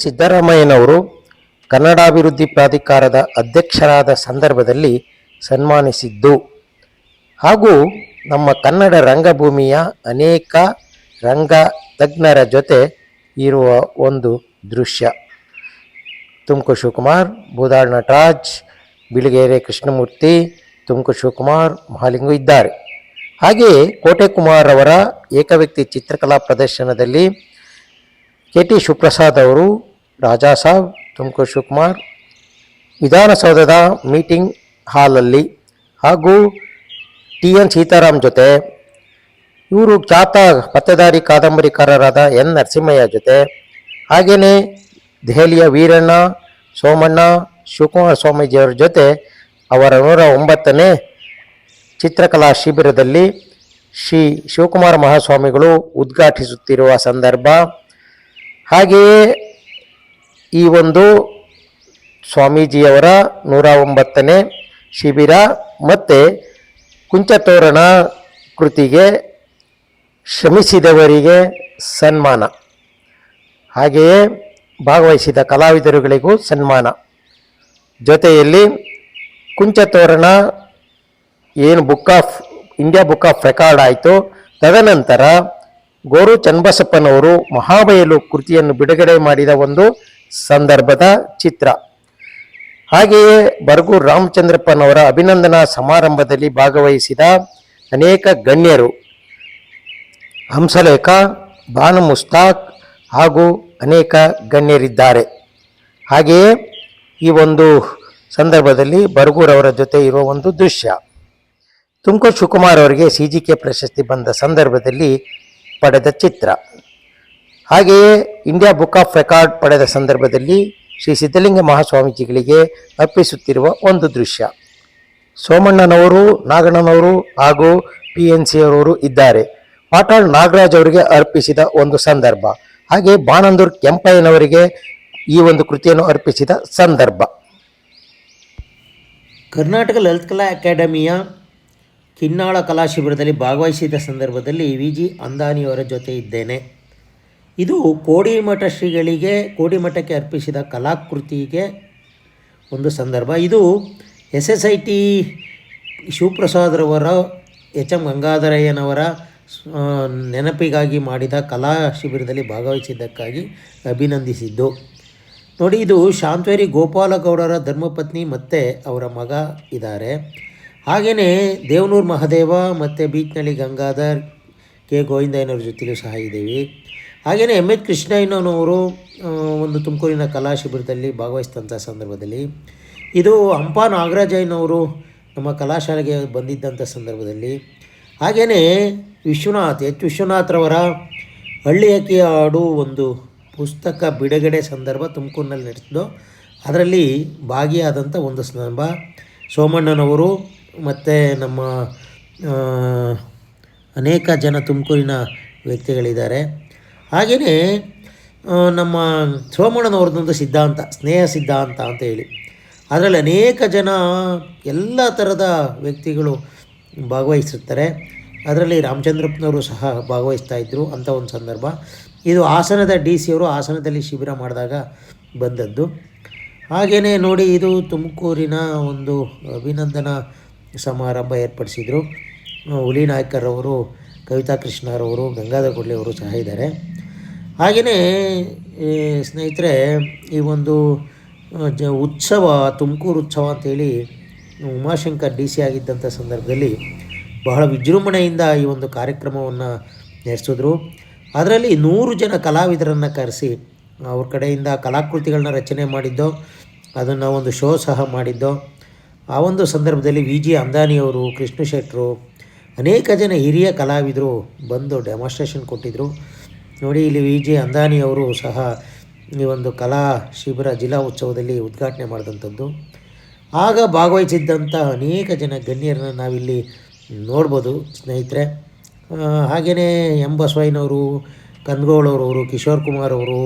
ಸಿದ್ದರಾಮಯ್ಯನವರು ಕನ್ನಡಾಭಿವೃದ್ಧಿ ಪ್ರಾಧಿಕಾರದ ಅಧ್ಯಕ್ಷರಾದ ಸಂದರ್ಭದಲ್ಲಿ ಸನ್ಮಾನಿಸಿದ್ದು ಹಾಗೂ ನಮ್ಮ ಕನ್ನಡ ರಂಗಭೂಮಿಯ ಅನೇಕ ರಂಗ ತಜ್ಞರ ಜೊತೆ ಇರುವ ಒಂದು ದೃಶ್ಯ. ತುಮಕೂರು ಶಿವಕುಮಾರ್, ಬೂದಾಳ್ ನಟರಾಜ್, ಬಿಳಿಗೆರೆ ಕೃಷ್ಣಮೂರ್ತಿ, ತುಮಕೂರು ಶಿವಕುಮಾರ್, ಮಹಾಲಿಂಗು ಇದ್ದಾರೆ. ಹಾಗೆಯೇ ಕೋಟೆ ಕುಮಾರ್ ಅವರ ಏಕವ್ಯಕ್ತಿ ಚಿತ್ರಕಲಾ ಪ್ರದರ್ಶನದಲ್ಲಿ ಕೆ.ಟಿ. ಶಿವಪ್ರಸಾದ್ ಅವರು, ರಾಜಾ ಸಾಬ್, ತುಮಕೂರು ಶಿವಕುಮಾರ್ ವಿಧಾನಸೌಧದ ಮೀಟಿಂಗ್ ಹಾಲಲ್ಲಿ ಹಾಗೂ ಟಿ.ಎನ್. ಸೀತಾರಾಮ್ ಜೊತೆ ಇವರು ಖ್ಯಾತ ಪತ್ತೆದಾರಿ ಕಾದಂಬರಿಕಾರರಾದ ಎನ್. ನರಸಿಂಹಯ್ಯ ಜೊತೆ, ಹಾಗೆಯೇ ದೆಹಲಿಯ ವೀರಣ್ಣ, ಸೋಮಣ್ಣ, ಶಿವಕುಮಾರ ಸ್ವಾಮೀಜಿಯವರ ಜೊತೆ ಅವರ 109ನೇ ಚಿತ್ರಕಲಾ ಶಿಬಿರದಲ್ಲಿ ಶ್ರೀ ಶಿವಕುಮಾರ ಮಹಾಸ್ವಾಮಿಗಳು ಉದ್ಘಾಟಿಸುತ್ತಿರುವ ಸಂದರ್ಭ. ಹಾಗೆಯೇ ಈ ಒಂದು ಸ್ವಾಮೀಜಿಯವರ 109ನೇ ಶಿಬಿರ ಮತ್ತು ಕುಂಚತೋರಣ ಕೃತಿಗೆ ಶ್ರಮಿಸಿದವರಿಗೆ ಸನ್ಮಾನ, ಹಾಗೆಯೇ ಭಾಗವಹಿಸಿದ ಕಲಾವಿದರುಗಳಿಗೂ ಸನ್ಮಾನ. ಜೊತೆಯಲ್ಲಿ ಕುಂಚತೋರಣ ಏನು ಇಂಡಿಯಾ ಬುಕ್ ಆಫ್ ರೆಕಾರ್ಡ್ ಆಯಿತು, ತದನಂತರ ಗೋರು ಚನ್ನಬಸಪ್ಪನವರು ಮಹಾಬಯಲು ಕೃತಿಯನ್ನು ಬಿಡುಗಡೆ ಮಾಡಿದ ಒಂದು ಸಂದರ್ಭದ ಚಿತ್ರ. ಹಾಗೆಯೇ ಬರಗೂರು ರಾಮಚಂದ್ರಪ್ಪನವರ ಅಭಿನಂದನಾ ಸಮಾರಂಭದಲ್ಲಿ ಭಾಗವಹಿಸಿದ ಅನೇಕ ಗಣ್ಯರು, ಹಂಸಲೇಖ, ಬಾನು ಮುಸ್ತಾಕ್ ಹಾಗೂ ಅನೇಕ ಗಣ್ಯರಿದ್ದಾರೆ. ಹಾಗೆಯೇ ಈ ಒಂದು ಸಂದರ್ಭದಲ್ಲಿ ಬರಗೂರವರ ಜೊತೆ ಇರುವ ಒಂದು ದೃಶ್ಯ. ತುಮಕೂರು ಶಿವಕುಮಾರ್ ಅವರಿಗೆ CGK ಪ್ರಶಸ್ತಿ ಬಂದ ಸಂದರ್ಭದಲ್ಲಿ ಪಡೆದ ಚಿತ್ರ. ಹಾಗೆಯೇ ಇಂಡಿಯಾ ಬುಕ್ ಆಫ್ ರೆಕಾರ್ಡ್ ಪಡೆದ ಸಂದರ್ಭದಲ್ಲಿ ಶ್ರೀ ಸಿದ್ಧಲಿಂಗ ಮಹಾಸ್ವಾಮೀಜಿಗಳಿಗೆ ಅರ್ಪಿಸುತ್ತಿರುವ ಒಂದು ದೃಶ್ಯ. ಸೋಮಣ್ಣನವರು, ನಾಗಣ್ಣನವರು ಹಾಗೂ PNC ಅವರವರು ಇದ್ದಾರೆ. ಪಾಟಾಳ್ ನಾಗರಾಜ್ ಅವರಿಗೆ ಅರ್ಪಿಸಿದ ಒಂದು ಸಂದರ್ಭ. ಹಾಗೆ ಬಾನಂದೂರ್ ಕೆಂಪಯ್ಯನವರಿಗೆ ಈ ಒಂದು ಕೃತಿಯನ್ನು ಅರ್ಪಿಸಿದ ಸಂದರ್ಭ. ಕರ್ನಾಟಕ ಲಲಿತ ಕಲಾ ಅಕಾಡೆಮಿಯ ಕಿನ್ನಾಳ ಕಲಾ ಶಿಬಿರದಲ್ಲಿ ಭಾಗವಹಿಸಿದ ಸಂದರ್ಭದಲ್ಲಿ VG ಅಂದಾನಿಯವರ ಜೊತೆ ಇದ್ದೇನೆ. ಇದು ಕೋಡಿಮಠ ಶ್ರೀಗಳಿಗೆ, ಕೋಡಿಮಠಕ್ಕೆ ಅರ್ಪಿಸಿದ ಕಲಾಕೃತಿಗೆ ಒಂದು ಸಂದರ್ಭ. ಇದು SSIT ಶಿವಪ್ರಸಾದ್ರವರ, HM ಗಂಗಾಧರಯ್ಯನವರ ನೆನಪಿಗಾಗಿ ಮಾಡಿದ ಕಲಾ ಶಿಬಿರದಲ್ಲಿ ಭಾಗವಹಿಸಿದ್ದಕ್ಕಾಗಿ ಅಭಿನಂದಿಸಿದ್ದು. ನೋಡಿ, ಇದು ಶಾಂತವೇರಿ ಗೋಪಾಲಗೌಡರ ಧರ್ಮಪತ್ನಿ ಮತ್ತು ಅವರ ಮಗ ಇದ್ದಾರೆ. ಹಾಗೆಯೇ ದೇವನೂರು ಮಹದೇವ ಮತ್ತು ಬೀಚ್ನಳ್ಳಿ ಗಂಗಾಧರ್, ಕೆ. ಗೋವಿಂದಯ್ಯನವ್ರ ಜೊತೆಲೂ ಸಹ ಇದ್ದೀವಿ. ಹಾಗೆಯೇ M.H. ಕೃಷ್ಣಯ್ಯನವರು ಒಂದು ತುಮಕೂರಿನ ಕಲಾ ಶಿಬಿರದಲ್ಲಿ ಭಾಗವಹಿಸಿದಂಥ ಸಂದರ್ಭದಲ್ಲಿ, ಇದು ಹಂಪ ನಾಗರಾಜಯ್ಯನವರು ನಮ್ಮ ಕಲಾಶಾಲೆಗೆ ಬಂದಿದ್ದಂಥ ಸಂದರ್ಭದಲ್ಲಿ, ಹಾಗೆಯೇ H. ವಿಶ್ವನಾಥ್ರವರ ಹಳ್ಳಿ ಹಕ್ಕಿಯ ಹಾಡು ಒಂದು ಪುಸ್ತಕ ಬಿಡುಗಡೆ ಸಂದರ್ಭ ತುಮಕೂರಿನಲ್ಲಿ ನಡೆಸಿದ್ದು, ಅದರಲ್ಲಿ ಭಾಗಿಯಾದಂಥ ಒಂದು ಸಂದರ್ಭ. ಸೋಮಣ್ಣನವರು ಮತ್ತು ನಮ್ಮ ಅನೇಕ ಜನ ತುಮಕೂರಿನ ವ್ಯಕ್ತಿಗಳಿದ್ದಾರೆ. ಹಾಗೆಯೇ ನಮ್ಮ ಸೋಮಣ್ಣನವ್ರದ್ದೊಂದು ಸಿದ್ಧಾಂತ, ಸ್ನೇಹ ಸಿದ್ಧಾಂತ ಅಂತ ಹೇಳಿ, ಅದರಲ್ಲಿ ಅನೇಕ ಜನ ಎಲ್ಲ ಥರದ ವ್ಯಕ್ತಿಗಳು ಭಾಗವಹಿಸುತ್ತಾರೆ. ಅದರಲ್ಲಿ ರಾಮಚಂದ್ರಪ್ಪನವರು ಸಹ ಭಾಗವಹಿಸ್ತಾಯಿದ್ರು ಅಂಥ ಒಂದು ಸಂದರ್ಭ. ಇದು ಹಾಸನದ DC ಅವರು ಹಾಸನದಲ್ಲಿ ಶಿಬಿರ ಮಾಡಿದಾಗ ಬಂದದ್ದು. ಹಾಗೆಯೇ ನೋಡಿ, ಇದು ತುಮಕೂರಿನ ಒಂದು ಅಭಿನಂದನಾ ಸಮಾರಂಭ ಏರ್ಪಡಿಸಿದರು. ಹುಲಿ ನಾಯ್ಕರವರು, ಕವಿತಾ ಕೃಷ್ಣರವರು, ಗಂಗಾಧರ ಕೊಡ್ಲಿಯವರು ಸಹ ಇದ್ದಾರೆ. ಹಾಗೆಯೇ ಸ್ನೇಹಿತರೆ, ಈ ಒಂದು ಉತ್ಸವ, ತುಮಕೂರು ಉತ್ಸವ ಅಂಥೇಳಿ ಉಮಾಶಂಕರ್ DC ಆಗಿದ್ದಂಥ ಸಂದರ್ಭದಲ್ಲಿ ಬಹಳ ವಿಜೃಂಭಣೆಯಿಂದ ಈ ಒಂದು ಕಾರ್ಯಕ್ರಮವನ್ನು ನಡೆಸಿದ್ರು. ಅದರಲ್ಲಿ 100 ಜನ ಕಲಾವಿದರನ್ನು ಕರೆಸಿ ಅವ್ರ ಕಡೆಯಿಂದ ಕಲಾಕೃತಿಗಳನ್ನ ರಚನೆ ಮಾಡಿದ್ದೋ, ಅದನ್ನು ಒಂದು ಶೋ ಸಹ ಮಾಡಿದ್ದೋ. ಆ ಒಂದು ಸಂದರ್ಭದಲ್ಲಿ VG ಅಂದಾನಿಯವರು, ಕೃಷ್ಣ ಶೆಟ್ಟರು, ಅನೇಕ ಜನ ಹಿರಿಯ ಕಲಾವಿದರು ಬಂದು ಡೆಮಾನ್ಸ್ಟ್ರೇಷನ್ ಕೊಟ್ಟಿದ್ದರು. ನೋಡಿ, ಇಲ್ಲಿ VG ಅಂದಾನಿಯವರು ಸಹ ಈ ಒಂದು ಕಲಾ ಶಿಬಿರ ಜಿಲ್ಲಾ ಉತ್ಸವದಲ್ಲಿ ಉದ್ಘಾಟನೆ ಮಾಡಿದಂಥದ್ದು. ಆಗ ಭಾಗವಹಿಸಿದ್ದಂಥ ಅನೇಕ ಜನ ಗಣ್ಯರನ್ನು ನಾವಿಲ್ಲಿ ನೋಡ್ಬೋದು ಸ್ನೇಹಿತರೆ. ಹಾಗೆಯೇ M. ಬಸವಯ್ಯನವರು, ಕಂದಗೌಳರವರು, ಕಿಶೋರ್ ಕುಮಾರ್ ಅವರು,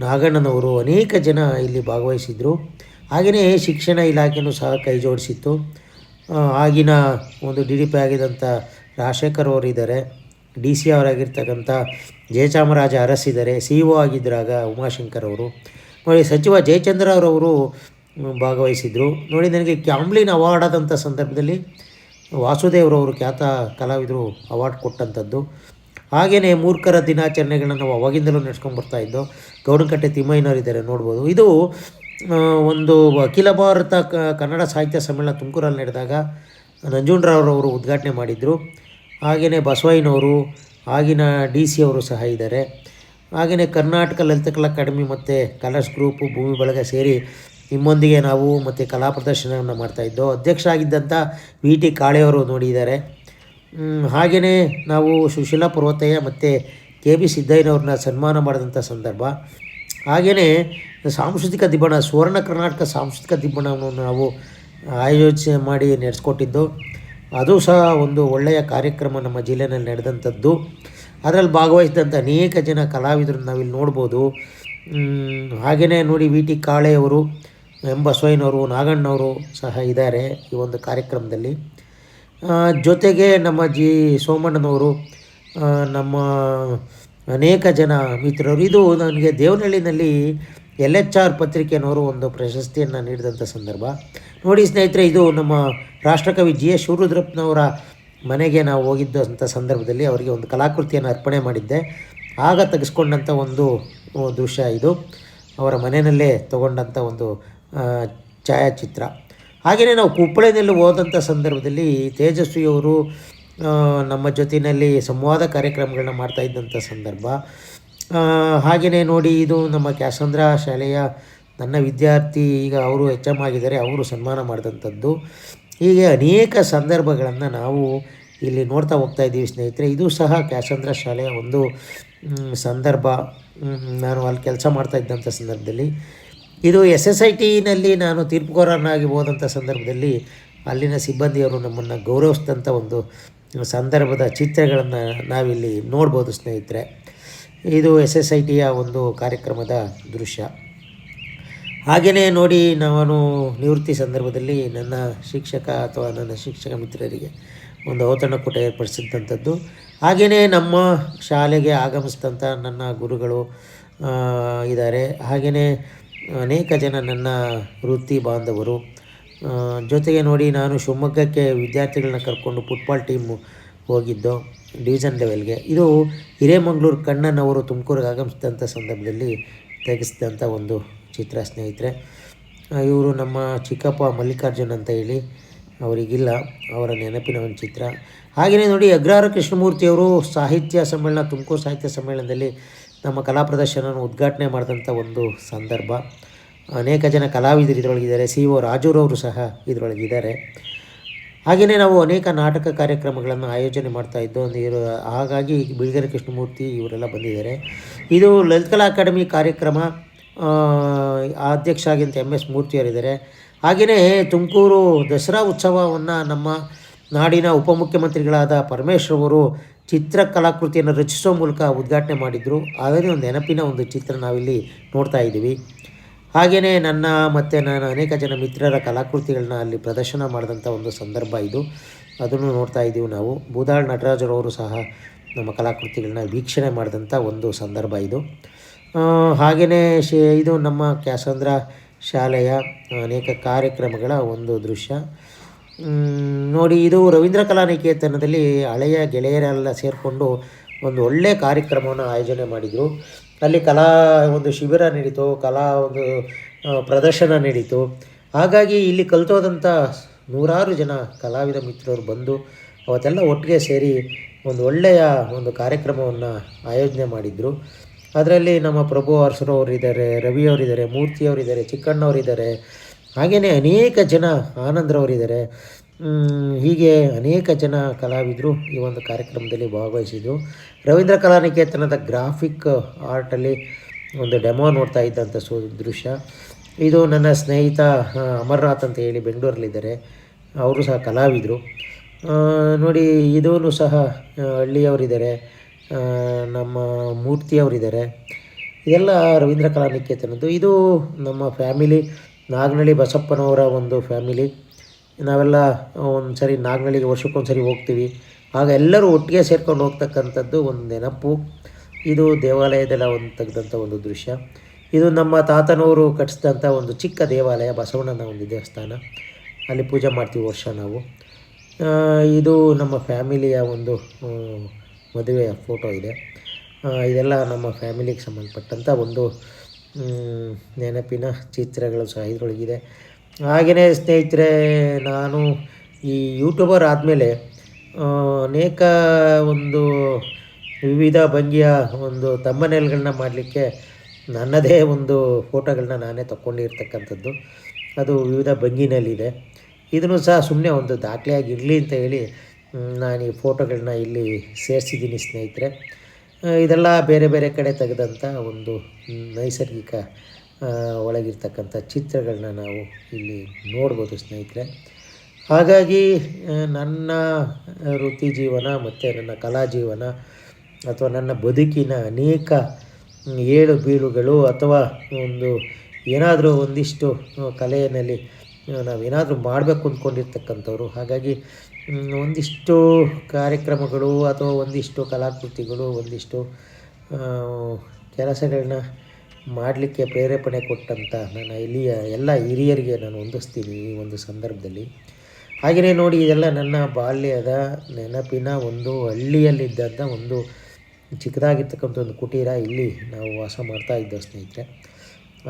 ನಾಗಣ್ಣನವರು, ಅನೇಕ ಜನ ಇಲ್ಲಿ ಭಾಗವಹಿಸಿದರು. ಹಾಗೆಯೇ ಶಿಕ್ಷಣ ಇಲಾಖೆಯೂ ಸಹ ಕೈ ಜೋಡಿಸಿತ್ತು. ಆಗಿನ ಒಂದು DDP ಆಗಿದ್ದಂಥ ರಾಜಶೇಖರ್ ಅವರು ಇದ್ದಾರೆ, ಡಿ ಸಿ ಅವರಾಗಿರ್ತಕ್ಕಂಥ ಜಯಚಾಮರಾಜ ಅರಸಿದ್ದಾರೆ, ಸಿ ಇ ಒ ಆಗಿದ್ದಾಗ ಉಮಾಶಂಕರ್ ಅವರು. ನೋಡಿ ಸಚಿವ ಜಯಚಂದ್ರ ಅವರವರು ಭಾಗವಹಿಸಿದರು. ನೋಡಿ ನನಗೆ ಕ್ಯಾಮ್ಲಿನ್ ಅವಾರ್ಡ್ ಆದಂಥ ಸಂದರ್ಭದಲ್ಲಿ ವಾಸುದೇವ್ರವರು ಖ್ಯಾತ ಕಲಾವಿದರು ಅವಾರ್ಡ್ ಕೊಟ್ಟಂಥದ್ದು. ಹಾಗೆಯೇ ಮೂರ್ಖರ ದಿನಾಚರಣೆಗಳನ್ನ ನಾವು ಅವಾಗಿಂದಲೂ ನಡೆಸ್ಕೊಂಡ್ಬರ್ತಾಯಿದ್ದೋ. ಗೌಡನಕಟ್ಟೆ ತಿಮ್ಮಯ್ಯನವರಿದ್ದಾರೆ ನೋಡ್ಬೋದು. ಇದು ಒಂದು ಅಖಿಲ ಭಾರತ ಕನ್ನಡ ಸಾಹಿತ್ಯ ಸಮ್ಮೇಳನ ತುಮಕೂರಲ್ಲಿ ನಡೆದಾಗ ನಂಜುಂಡರಾವ್ರವರು ಉದ್ಘಾಟನೆ ಮಾಡಿದರು. ಹಾಗೆಯೇ ಬಸವಯ್ಯನವರು, ಆಗಿನ ಡಿ ಸಿ ಅವರು ಸಹ ಇದ್ದಾರೆ. ಹಾಗೆಯೇ ಕರ್ನಾಟಕ ಲಲಿತಕಲಾ ಅಕಾಡೆಮಿ ಮತ್ತು ಕಲರ್ಸ್ ಗ್ರೂಪು, ಭೂಮಿ ಬಳಗ ಸೇರಿ ನಿಮ್ಮೊಂದಿಗೆ ನಾವು ಮತ್ತು ಕಲಾ ಪ್ರದರ್ಶನವನ್ನು ಮಾಡ್ತಾಯಿದ್ದೋ. ಅಧ್ಯಕ್ಷ ಆಗಿದ್ದಂಥ ವಿ ಟಿ ಕಾಳೆಯವರು ನೋಡಿದ್ದಾರೆ. ಹಾಗೆಯೇ ನಾವು ಸುಶೀಲಾ ಪರ್ವತಯ್ಯ ಮತ್ತು ಕೆ ಬಿ ಸಿದ್ದಯ್ಯನವ್ರನ್ನ ಸನ್ಮಾನ ಮಾಡಿದಂಥ ಸಂದರ್ಭ. ಹಾಗೆಯೇ ಸಾಂಸ್ಕೃತಿಕ ದಿಬ್ಬಣ, ಸುವರ್ಣ ಕರ್ನಾಟಕ ಸಾಂಸ್ಕೃತಿಕ ದಿಬ್ಬಣವನ್ನು ನಾವು ಆಯೋಜನೆ ಮಾಡಿ ನಡೆಸ್ಕೊಟ್ಟಿದ್ದು. ಅದು ಸಹ ಒಂದು ಒಳ್ಳೆಯ ಕಾರ್ಯಕ್ರಮ ನಮ್ಮ ಜಿಲ್ಲೆಯಲ್ಲಿ ನಡೆದಂಥದ್ದು. ಅದರಲ್ಲಿ ಭಾಗವಹಿಸಿದಂಥ ಅನೇಕ ಜನ ಕಲಾವಿದರು ನಾವಿಲ್ಲಿ ನೋಡ್ಬೋದು. ಹಾಗೆಯೇ ನೋಡಿ ವಿ ಟಿ ಕಾಳೆಯವರು, ಎಂ ಬಸವಯ್ಯನವರು, ನಾಗಣ್ಣವರು ಸಹ ಇದ್ದಾರೆ ಈ ಒಂದು ಕಾರ್ಯಕ್ರಮದಲ್ಲಿ. ಜೊತೆಗೆ ನಮ್ಮ ಸೋಮಣ್ಣನವರು, ನಮ್ಮ ಅನೇಕ ಜನ ಮಿತ್ರರು. ಇದು ನನಗೆ ದೇವನಹಳ್ಳಿನಲ್ಲಿ LHR ಪತ್ರಿಕೆಯವರು ಒಂದು ಪ್ರಶಸ್ತಿಯನ್ನು ನೀಡಿದಂಥ ಸಂದರ್ಭ. ನೋಡಿ ಸ್ನೇಹಿತರೆ, ಇದು ನಮ್ಮ ರಾಷ್ಟ್ರಕವಿ GS ಶಿವರುದ್ರಪ್ಪನವರ ಮನೆಗೆ ನಾವು ಹೋಗಿದ್ದಂಥ ಸಂದರ್ಭದಲ್ಲಿ ಅವರಿಗೆ ಒಂದು ಕಲಾಕೃತಿಯನ್ನು ಅರ್ಪಣೆ ಮಾಡಿದ್ದೆ. ಆಗ ತೆಗೆಸ್ಕೊಂಡಂಥ ಒಂದು ದೃಶ್ಯ ಇದು. ಅವರ ಮನೆಯಲ್ಲೇ ತಗೊಂಡಂಥ ಒಂದು ಛಾಯಾಚಿತ್ರ. ಹಾಗೆಯೇ ನಾವು ಕುಪ್ಪಳೆಯಲ್ಲಿ ಹೋದಂಥ ಸಂದರ್ಭದಲ್ಲಿ ತೇಜಸ್ವಿಯವರು ನಮ್ಮ ಜೊತೆಯಲ್ಲಿ ಸಂವಾದ ಕಾರ್ಯಕ್ರಮಗಳನ್ನ ಮಾಡ್ತಾಯಿದ್ದಂಥ ಸಂದರ್ಭ. ಹಾಗೆಯೇ ನೋಡಿ ಇದು ನಮ್ಮ ಕ್ಯಾಸಂದ್ರ ಶಾಲೆಯ ನನ್ನ ವಿದ್ಯಾರ್ಥಿ, ಈಗ ಅವರು HM ಆಗಿದ್ದಾರೆ, ಅವರು ಸನ್ಮಾನ ಮಾಡಿದಂಥದ್ದು. ಹೀಗೆ ಅನೇಕ ಸಂದರ್ಭಗಳನ್ನು ನಾವು ಇಲ್ಲಿ ನೋಡ್ತಾ ಹೋಗ್ತಾಯಿದ್ದೀವಿ ಸ್ನೇಹಿತರೆ. ಇದು ಸಹ ಕ್ಯಾಸಂದ್ರ ಶಾಲೆಯ ಒಂದು ಸಂದರ್ಭ. ನಾನು ಅಲ್ಲಿ ಕೆಲಸ ಮಾಡ್ತಾಯಿದ್ದಂಥ ಸಂದರ್ಭದಲ್ಲಿ ಇದು SSITನಲ್ಲಿ ನಾನು ತೀರ್ಪುಗಾರನಾಗಿ ಹೋದಂಥ ಸಂದರ್ಭದಲ್ಲಿ ಅಲ್ಲಿನ ಸಿಬ್ಬಂದಿಯವರು ನಮ್ಮನ್ನು ಗೌರವಿಸಿದಂಥ ಒಂದು ಸಂದರ್ಭದ ಚಿತ್ರಗಳನ್ನು ನಾವಿಲ್ಲಿ ನೋಡ್ಬೋದು ಸ್ನೇಹಿತರೆ. ಇದು SSITಯ ಒಂದು ಕಾರ್ಯಕ್ರಮದ ದೃಶ್ಯ. ಹಾಗೆಯೇ ನೋಡಿ ನಾನು ನಿವೃತ್ತಿ ಸಂದರ್ಭದಲ್ಲಿ ನನ್ನ ಶಿಕ್ಷಕ ಅಥವಾ ನನ್ನ ಶಿಕ್ಷಕ ಮಿತ್ರರಿಗೆ ಒಂದು ಔತಣಕೂಟ ಏರ್ಪಡಿಸಿದಂಥದ್ದು. ಹಾಗೆಯೇ ನಮ್ಮ ಶಾಲೆಗೆ ಆಗಮಿಸಿದಂಥ ನನ್ನ ಗುರುಗಳು ಇದ್ದಾರೆ. ಹಾಗೆಯೇ ಅನೇಕ ಜನ ನನ್ನ ವೃತ್ತಿ ಬಾಂಧವರು. ಜೊತೆಗೆ ನೋಡಿ ನಾನು ಶಿವಮೊಗ್ಗಕ್ಕೆ ವಿದ್ಯಾರ್ಥಿಗಳನ್ನ ಕರ್ಕೊಂಡು ಫುಟ್ಬಾಲ್ ಟೀಮು ಹೋಗಿದ್ದು ಡಿವಿಷನ್ ಲೆವೆಲ್ಗೆ. ಇದು ಹಿರೇಮಂಗ್ಳೂರು ಕಣ್ಣನವರು ತುಮಕೂರಿಗೆ ಆಗಮಿಸಿದಂಥ ಸಂದರ್ಭದಲ್ಲಿ ತೆಗೆಸಿದಂಥ ಒಂದು ಚಿತ್ರ ಸ್ನೇಹಿತರೆ. ಇವರು ನಮ್ಮ ಚಿಕ್ಕಪ್ಪ ಮಲ್ಲಿಕಾರ್ಜುನ್ ಅಂತ ಹೇಳಿ, ಅವರಿಗಿಲ್ಲ, ಅವರ ನೆನಪಿನ ಒಂದು ಚಿತ್ರ. ಹಾಗೆಯೇ ನೋಡಿ ಅಗ್ರಹಾರ ಕೃಷ್ಣಮೂರ್ತಿಯವರು ಸಾಹಿತ್ಯ ಸಮ್ಮೇಳನ, ತುಮಕೂರು ಸಾಹಿತ್ಯ ಸಮ್ಮೇಳನದಲ್ಲಿ ನಮ್ಮ ಕಲಾ ಪ್ರದರ್ಶನವನ್ನು ಉದ್ಘಾಟನೆ ಮಾಡಿದಂಥ ಒಂದು ಸಂದರ್ಭ. ಅನೇಕ ಜನ ಕಲಾವಿದರು ಇದರೊಳಗಿದ್ದಾರೆ. CO ರಾಜೂರವರು ಸಹ ಇದರೊಳಗಿದ್ದಾರೆ. ಹಾಗೆಯೇ ನಾವು ಅನೇಕ ನಾಟಕ ಕಾರ್ಯಕ್ರಮಗಳನ್ನು ಆಯೋಜನೆ ಮಾಡ್ತಾಯಿದ್ದೋ. ಹಾಗಾಗಿ ಬಿಳಿಗೆರೆ ಕೃಷ್ಣಮೂರ್ತಿ ಇವರೆಲ್ಲ ಬಂದಿದ್ದಾರೆ. ಇದು ಲಲಿತಕಲಾ ಅಕಾಡೆಮಿ ಕಾರ್ಯಕ್ರಮ ಅಧ್ಯಕ್ಷ ಆಗಿಂತ MS ಮೂರ್ತಿಯವರಿದ್ದಾರೆ. ಹಾಗೆಯೇ ತುಮಕೂರು ದಸರಾ ಉತ್ಸವವನ್ನು ನಮ್ಮ ನಾಡಿನ ಉಪಮುಖ್ಯಮಂತ್ರಿಗಳಾದ ಪರಮೇಶ್ವರ್ ಚಿತ್ರಕಲಾಕೃತಿಯನ್ನು ರಚಿಸೋ ಮೂಲಕ ಉದ್ಘಾಟನೆ ಮಾಡಿದರು. ಅದರಲ್ಲಿ ಒಂದು ನೆನಪಿನ ಒಂದು ಚಿತ್ರ ನಾವಿಲ್ಲಿ ನೋಡ್ತಾ ಇದ್ದೀವಿ. ಹಾಗೆಯೇ ನನ್ನ ಮತ್ತು ನಾನು ಅನೇಕ ಜನ ಮಿತ್ರರ ಕಲಾಕೃತಿಗಳನ್ನ ಅಲ್ಲಿ ಪ್ರದರ್ಶನ ಮಾಡಿದಂಥ ಒಂದು ಸಂದರ್ಭ ಇದು. ಅದನ್ನು ನೋಡ್ತಾ ಇದ್ದೀವಿ ನಾವು. ಬೂದಾಳ್ ನಟರಾಜರವರು ಸಹ ನಮ್ಮ ಕಲಾಕೃತಿಗಳನ್ನ ವೀಕ್ಷಣೆ ಮಾಡಿದಂಥ ಒಂದು ಸಂದರ್ಭ ಇದು. ಹಾಗೆಯೇ ಇದು ನಮ್ಮ ಕ್ಯಾಸಂದ್ರ ಶಾಲೆಯ ಅನೇಕ ಕಾರ್ಯಕ್ರಮಗಳ ಒಂದು ದೃಶ್ಯ. ನೋಡಿ ಇದು ರವೀಂದ್ರ ಕಲಾನಿಕೇತನದಲ್ಲಿ ಹಳೆಯ ಗೆಳೆಯರೆಲ್ಲ ಸೇರಿಕೊಂಡು ಒಂದು ಒಳ್ಳೆಯ ಕಾರ್ಯಕ್ರಮವನ್ನು ಆಯೋಜನೆ ಮಾಡಿದರು. ಅಲ್ಲಿ ಕಲಾ ಒಂದು ಶಿಬಿರ ನಡೀತು, ಕಲಾ ಒಂದು ಪ್ರದರ್ಶನ ನಡೀತು. ಹಾಗಾಗಿ ಇಲ್ಲಿ ಕಲಿತೋದಂಥ ನೂರಾರು ಜನ ಕಲಾವಿದ ಮಿತ್ರರು ಬಂದು ಅವತ್ತೆಲ್ಲ ಒಟ್ಟಿಗೆ ಸೇರಿ ಒಂದು ಒಳ್ಳೆಯ ಒಂದು ಕಾರ್ಯಕ್ರಮವನ್ನು ಆಯೋಜನೆ ಮಾಡಿದರು. ಅದರಲ್ಲಿ ನಮ್ಮ ಪ್ರಭು ಅರಸರವರಿದ್ದಾರೆ, ರವಿಯವರಿದ್ದಾರೆ, ಮೂರ್ತಿಯವರಿದ್ದಾರೆ, ಚಿಕ್ಕಣ್ಣವರಿದ್ದಾರೆ. ಹಾಗೆಯೇ ಅನೇಕ ಜನ ಆನಂದ್ರವರಿದ್ದಾರೆ. ಹೀಗೆ ಅನೇಕ ಜನ ಕಲಾವಿದರು ಈ ಒಂದು ಕಾರ್ಯಕ್ರಮದಲ್ಲಿ ಭಾಗವಹಿಸಿದರು. ರವೀಂದ್ರ ಕಲಾನಿಕೇತನದ ಗ್ರಾಫಿಕ್ ಆರ್ಟಲ್ಲಿ ಒಂದು ಡೆಮೋ ನೋಡ್ತಾ ಇದ್ದಂಥ ದೃಶ್ಯ ಇದು. ನನ್ನ ಸ್ನೇಹಿತ ಅಮರ್ನಾಥ್ ಅಂತ ಹೇಳಿ ಬೆಂಗಳೂರಲ್ಲಿದ್ದಾರೆ, ಅವರು ಸಹ ಕಲಾವಿದರು. ನೋಡಿ ಇದೂ ಸಹ ಹಳ್ಳಿಯವರಿದ್ದಾರೆ, ನಮ್ಮ ಮೂರ್ತಿಯವರಿದ್ದಾರೆ. ಇದೆಲ್ಲ ರವೀಂದ್ರ ಕಲಾನಿಕೇತನದ್ದು. ಇದು ನಮ್ಮ ಫ್ಯಾಮಿಲಿ, ನಾಗನಹಳ್ಳಿ ಬಸಪ್ಪನವರ ಒಂದು ಫ್ಯಾಮಿಲಿ. ನಾವೆಲ್ಲ ಒಂದು ಸರಿ ನಾಗನಹಳ್ಳಿಗೆ ವರ್ಷಕ್ಕೊಂದು ಸರಿ ಹೋಗ್ತೀವಿ. ಆಗ ಎಲ್ಲರೂ ಒಟ್ಟಿಗೆ ಸೇರ್ಕೊಂಡು ಹೋಗ್ತಕ್ಕಂಥದ್ದು ಒಂದು ನೆನಪು. ಇದು ದೇವಾಲಯದಲ್ಲ ಒಂದು ತೆಗೆದಂಥ ಒಂದು ದೃಶ್ಯ. ಇದು ನಮ್ಮ ತಾತನವರು ಕಟ್ಟಿಸಿದಂಥ ಒಂದು ಚಿಕ್ಕ ದೇವಾಲಯ, ಬಸವಣ್ಣನ ಒಂದು ದೇವಸ್ಥಾನ. ಅಲ್ಲಿ ಪೂಜೆ ಮಾಡ್ತೀವಿ ವರ್ಷ ನಾವು. ಇದು ನಮ್ಮ ಫ್ಯಾಮಿಲಿಯ ಒಂದು ಮದುವೆಯ ಫೋಟೋ ಇದೆ. ಇದೆಲ್ಲ ನಮ್ಮ ಫ್ಯಾಮಿಲಿಗೆ ಸಂಬಂಧಪಟ್ಟಂಥ ಒಂದು ನೆನಪಿನ ಚಿತ್ರಗಳು ಸಹ ಇದರೊಳಗಿದೆ. ಹಾಗೆಯೇ ಸ್ನೇಹಿತರೆ, ನಾನು ಈ ಯೂಟ್ಯೂಬರ್ ಆದಮೇಲೆ ಅನೇಕ ಒಂದು ವಿವಿಧ ಭಂಗಿಯ ಒಂದು ತಮ್ಮನೇಲ್ಗಳನ್ನ ಮಾಡಲಿಕ್ಕೆ ನನ್ನದೇ ಒಂದು ಫೋಟೋಗಳನ್ನ ನಾನೇ ತಗೊಂಡಿರ್ತಕ್ಕಂಥದ್ದು. ಅದು ವಿವಿಧ ಭಂಗಿನಲ್ಲಿದೆ. ಇದನ್ನು ಸಹ ಸುಮ್ಮನೆ ಒಂದು ದಾಖಲೆಯಾಗಿರಲಿ ಅಂತ ಹೇಳಿ ನಾನು ಈ ಫೋಟೋಗಳನ್ನ ಇಲ್ಲಿ ಸೇರಿಸಿದ್ದೀನಿ ಸ್ನೇಹಿತರೆ. ಇದೆಲ್ಲ ಬೇರೆ ಬೇರೆ ಕಡೆ ತೆಗೆದಂಥ ಒಂದು ನೈಸರ್ಗಿಕ ಒಳಗಿರ್ತಕ್ಕಂಥ ಚಿತ್ರಗಳನ್ನ ನಾವು ಇಲ್ಲಿ ನೋಡ್ಬೋದು ಸ್ನೇಹಿತರೆ. ಹಾಗಾಗಿ ನನ್ನ ವೃತ್ತಿ ಜೀವನ ಮತ್ತು ನನ್ನ ಕಲಾ ಜೀವನ ಅಥವಾ ನನ್ನ ಬದುಕಿನ ಅನೇಕ ಏಳು ಬೀಳುಗಳು ಅಥವಾ ಒಂದು ಏನಾದರೂ ಒಂದಿಷ್ಟು ಕಲೆಯಲ್ಲಿ ನಾವೇನಾದರೂ ಮಾಡಬೇಕು ಅಂದ್ಕೊಂಡಿರ್ತಕ್ಕಂಥವ್ರು. ಹಾಗಾಗಿ ಒಂದಿಷ್ಟು ಕಾರ್ಯಕ್ರಮಗಳು ಅಥವಾ ಒಂದಿಷ್ಟು ಕಲಾಕೃತಿಗಳು, ಒಂದಿಷ್ಟು ಕೆಲಸಗಳನ್ನ ಮಾಡಲಿಕ್ಕೆ ಪ್ರೇರೇಪಣೆ ಕೊಟ್ಟಂಥ ನನ್ನ ಇಲ್ಲಿಯ ಎಲ್ಲ ಹಿರಿಯರಿಗೆ ನಾನು ಹೊಂದಿಸ್ತೀನಿ ಈ ಒಂದು ಸಂದರ್ಭದಲ್ಲಿ. ಹಾಗೆಯೇ ನೋಡಿ, ಇದೆಲ್ಲ ನನ್ನ ಬಾಲ್ಯದ ನೆನಪಿನ ಒಂದು ಹಳ್ಳಿಯಲ್ಲಿದ್ದಂಥ ಒಂದು ಚಿಕ್ಕದಾಗಿರ್ತಕ್ಕಂಥ ಒಂದು ಕುಟೀರ. ಇಲ್ಲಿ ನಾವು ವಾಸ ಮಾಡ್ತಾಯಿದ್ದೋ ಸ್ನೇಹಿತರೆ.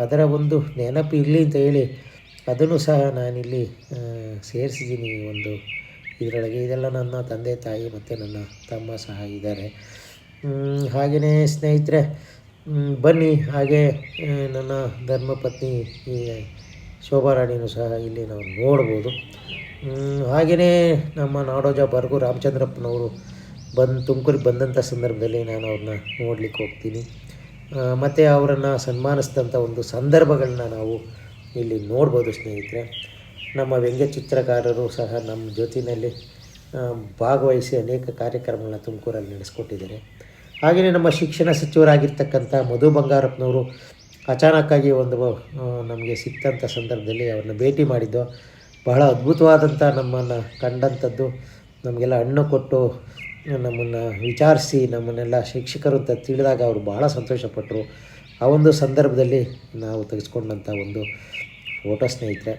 ಅದರ ಒಂದು ನೆನಪು ಇರಲಿ ಅಂತ ಹೇಳಿ ಅದನ್ನು ಸಹ ನಾನಿಲ್ಲಿ ಸೇರಿಸಿದ್ದೀನಿ ಈ ಒಂದು ಇದರೊಳಗೆ. ಇದೆಲ್ಲ ನನ್ನ ತಂದೆ ತಾಯಿ ಮತ್ತು ನನ್ನ ತಮ್ಮ ಸಹ ಇದ್ದಾರೆ. ಹಾಗೆಯೇ ಸ್ನೇಹಿತರೆ, ಬನ್ನಿ, ಹಾಗೆ ನನ್ನ ಧರ್ಮಪತ್ನಿ ಈ ಶೋಭಾರಾಣಿನೂ ಸಹ ಇಲ್ಲಿ ನಾವು ನೋಡ್ಬೋದು. ಹಾಗೆಯೇ ನಮ್ಮ ನಾಡೋಜ ಬರಗು ರಾಮಚಂದ್ರಪ್ಪನವರು ತುಮಕೂರಿಗೆ ಬಂದಂಥ ಸಂದರ್ಭದಲ್ಲಿ ನಾನು ಅವ್ರನ್ನ ನೋಡಲಿಕ್ಕೆ ಹೋಗ್ತೀನಿ. ಮತ್ತು ಅವರನ್ನು ಸನ್ಮಾನಿಸಿದಂಥ ಒಂದು ಸಂದರ್ಭಗಳನ್ನ ನಾವು ಇಲ್ಲಿ ನೋಡ್ಬೋದು ಸ್ನೇಹಿತರೆ. ನಮ್ಮ ವ್ಯಂಗ್ಯ ಚಿತ್ರಕಾರರು ಸಹ ನಮ್ಮ ಜೊತೆಯಲ್ಲಿ ಭಾಗವಹಿಸಿ ಅನೇಕ ಕಾರ್ಯಕ್ರಮಗಳನ್ನ ತುಮಕೂರಲ್ಲಿ ನಡೆಸ್ಕೊಟ್ಟಿದ್ದಾರೆ. ಹಾಗೆಯೇ ನಮ್ಮ ಶಿಕ್ಷಣ ಸಚಿವರಾಗಿರ್ತಕ್ಕಂಥ ಮಧು ಬಂಗಾರಪ್ಪನವರು ಅಚಾನಕ್ಕಾಗಿ ಒಂದು ನಮಗೆ ಸಿಕ್ತಂಥ ಸಂದರ್ಭದಲ್ಲಿ ಅವ್ರನ್ನ ಭೇಟಿ ಮಾಡಿದ್ದು ಬಹಳ ಅದ್ಭುತವಾದಂಥ, ನಮ್ಮನ್ನು ಕಂಡಂಥದ್ದು, ನಮಗೆಲ್ಲ ಹಣ್ಣು ಕೊಟ್ಟು ನಮ್ಮನ್ನು ವಿಚಾರಿಸಿ ನಮ್ಮನ್ನೆಲ್ಲ ಶಿಕ್ಷಕರು ಅಂತ ತಿಳಿದಾಗ ಅವರು ಬಹಳ ಸಂತೋಷಪಟ್ಟರು. ಆ ಒಂದು ಸಂದರ್ಭದಲ್ಲಿ ನಾವು ತೆಗೆಸ್ಕೊಂಡಂಥ ಒಂದು ಫೋಟೋ ಸ್ನೇಹಿತರೆ.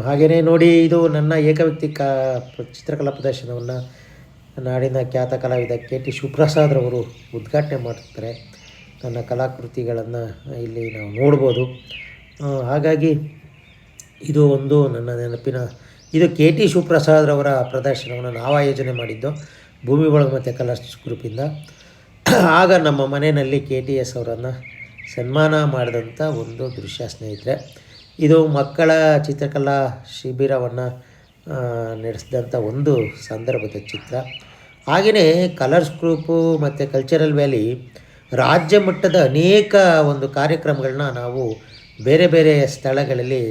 ಹಾಗೆಯೇ ನೋಡಿ, ಇದು ನನ್ನ ಏಕವ್ಯಕ್ತಿ ಚಿತ್ರಕಲಾ ಪ್ರದರ್ಶನವನ್ನು ನಾಡಿನ ಖ್ಯಾತ ಕಲಾವಿದ KT ಶಿವಪ್ರಸಾದ್ರವರು ಉದ್ಘಾಟನೆ ಮಾಡ್ತಾರೆ. ನನ್ನ ಕಲಾಕೃತಿಗಳನ್ನು ಇಲ್ಲಿ ನಾವು ನೋಡ್ಬೋದು. ಹಾಗಾಗಿ ಇದು ಒಂದು ನನ್ನ ನೆನಪಿನ, ಇದು KT ಶಿವಪ್ರಸಾದ್ರವರ ಪ್ರದರ್ಶನವನ್ನು ನಾವು ಆಯೋಜನೆ ಮಾಡಿದ್ದು ಭೂಮಿ ಬಳಗ ಮತ್ತು ಕಲರ್ಸ್ ಗ್ರೂಪಿಂದ. ಆಗ ನಮ್ಮ ಮನೆಯಲ್ಲಿ KTS ಅವರನ್ನು ಸನ್ಮಾನ ಮಾಡಿದಂಥ ಒಂದು ದೃಶ್ಯ ಸ್ನೇಹಿತರೆ. ಇದು ಮಕ್ಕಳ ಚಿತ್ರಕಲಾ ಶಿಬಿರವನ್ನು ನಡೆಸಿದಂಥ ಒಂದು ಸಂದರ್ಭದ ಚಿತ್ರ. ಹಾಗೆಯೇ ಕಲರ್ಸ್ ಗ್ರೂಪು ಮತ್ತು ಕಲ್ಚರಲ್ ವ್ಯಾಲಿ ರಾಜ್ಯ ಮಟ್ಟದ ಅನೇಕ ಒಂದು ಕಾರ್ಯಕ್ರಮಗಳನ್ನ ನಾವು ಬೇರೆ ಬೇರೆ ಸ್ಥಳಗಳಲ್ಲಿ